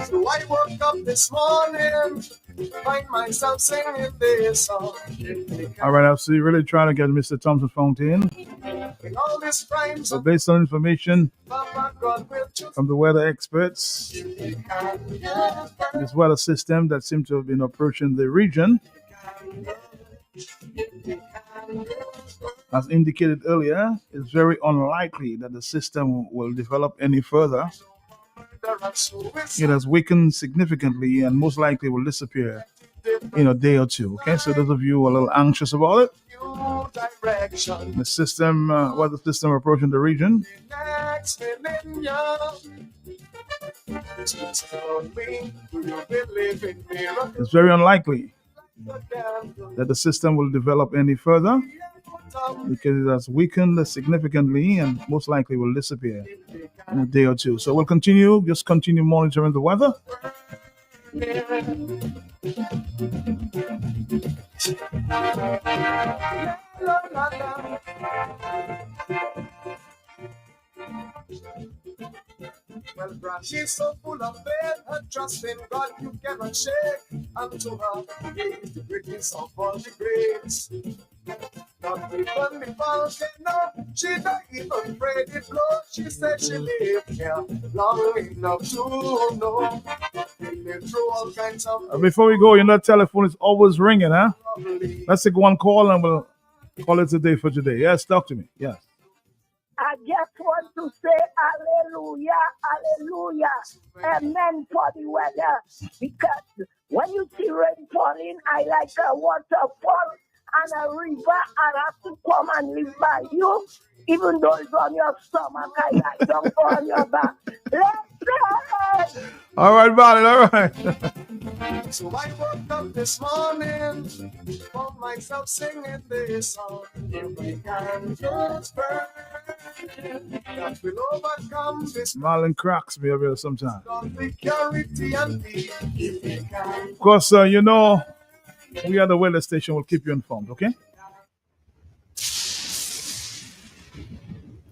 So I woke up this morning, find myself singing this song. All right, I'm see really trying to get Mr. Thompson phoned in. But based on information from the weather experts, this weather system that seems to have been approaching the region, as indicated earlier, it's very unlikely that the system will develop any further. It has weakened significantly and most likely will disappear in a day or two. Okay, so those of you who are a little anxious about it, the system, weather system approaching the region, it's very unlikely that the system will develop any further because it has weakened significantly and most likely will disappear in a day or two. So we'll just continue monitoring the weather. Well, Brad, she's so full of faith, her trust in God you cannot shake. And to her, is the greatest of all the greats. Not even the volcano, she don't even pray the blow. She said she lived here long enough to know. They lived through all kinds of. Before we go, that telephone is always ringing, huh? Let's take one call and we'll call it a day for today. Yes, talk to me. Yes. I just want to say hallelujah, hallelujah, amen for the weather. Because when you see rain falling, I like a waterfall and a river. I have to come and live by you. Even though it's on your stomach, I like don't go on your back. Let's go! All right, Barney, all right. So I woke up this morning, found myself singing this song. If we can just burn, that will overcome this. Marlon cracks me over here sometimes. Security and peace. If we can. Of course, we at the weather station will keep you informed, okay?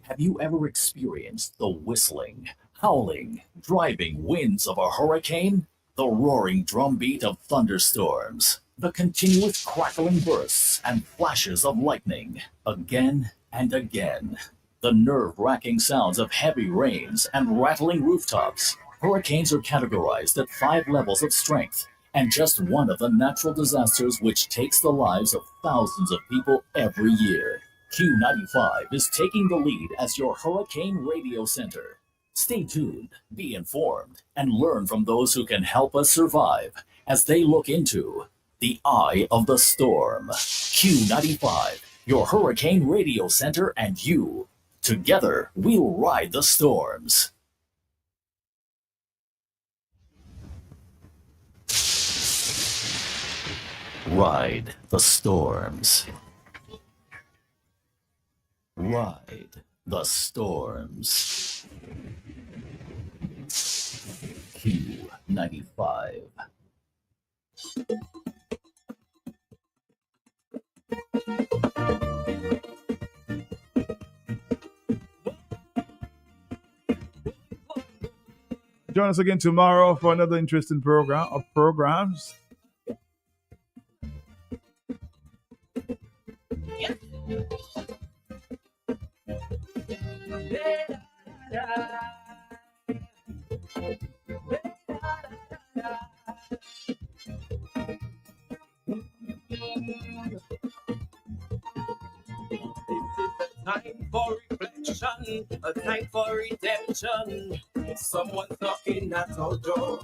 Have you ever experienced the whistling, howling, driving winds of a hurricane? The roaring drumbeat of thunderstorms, the continuous crackling bursts and flashes of lightning, again and again. The nerve-wracking sounds of heavy rains and rattling rooftops. Hurricanes are categorized at 5 levels of strength, and just one of the natural disasters which takes the lives of thousands of people every year. Q95 is taking the lead as your hurricane radio center. Stay tuned, be informed, and learn from those who can help us survive as they look into the eye of the storm. Q95, your hurricane radio center and you. Together, we'll ride the storms. Ride the storms. Ride the storms. Q95. Join us again tomorrow for another interesting program of programs. a time for redemption. Someone knocking at our door.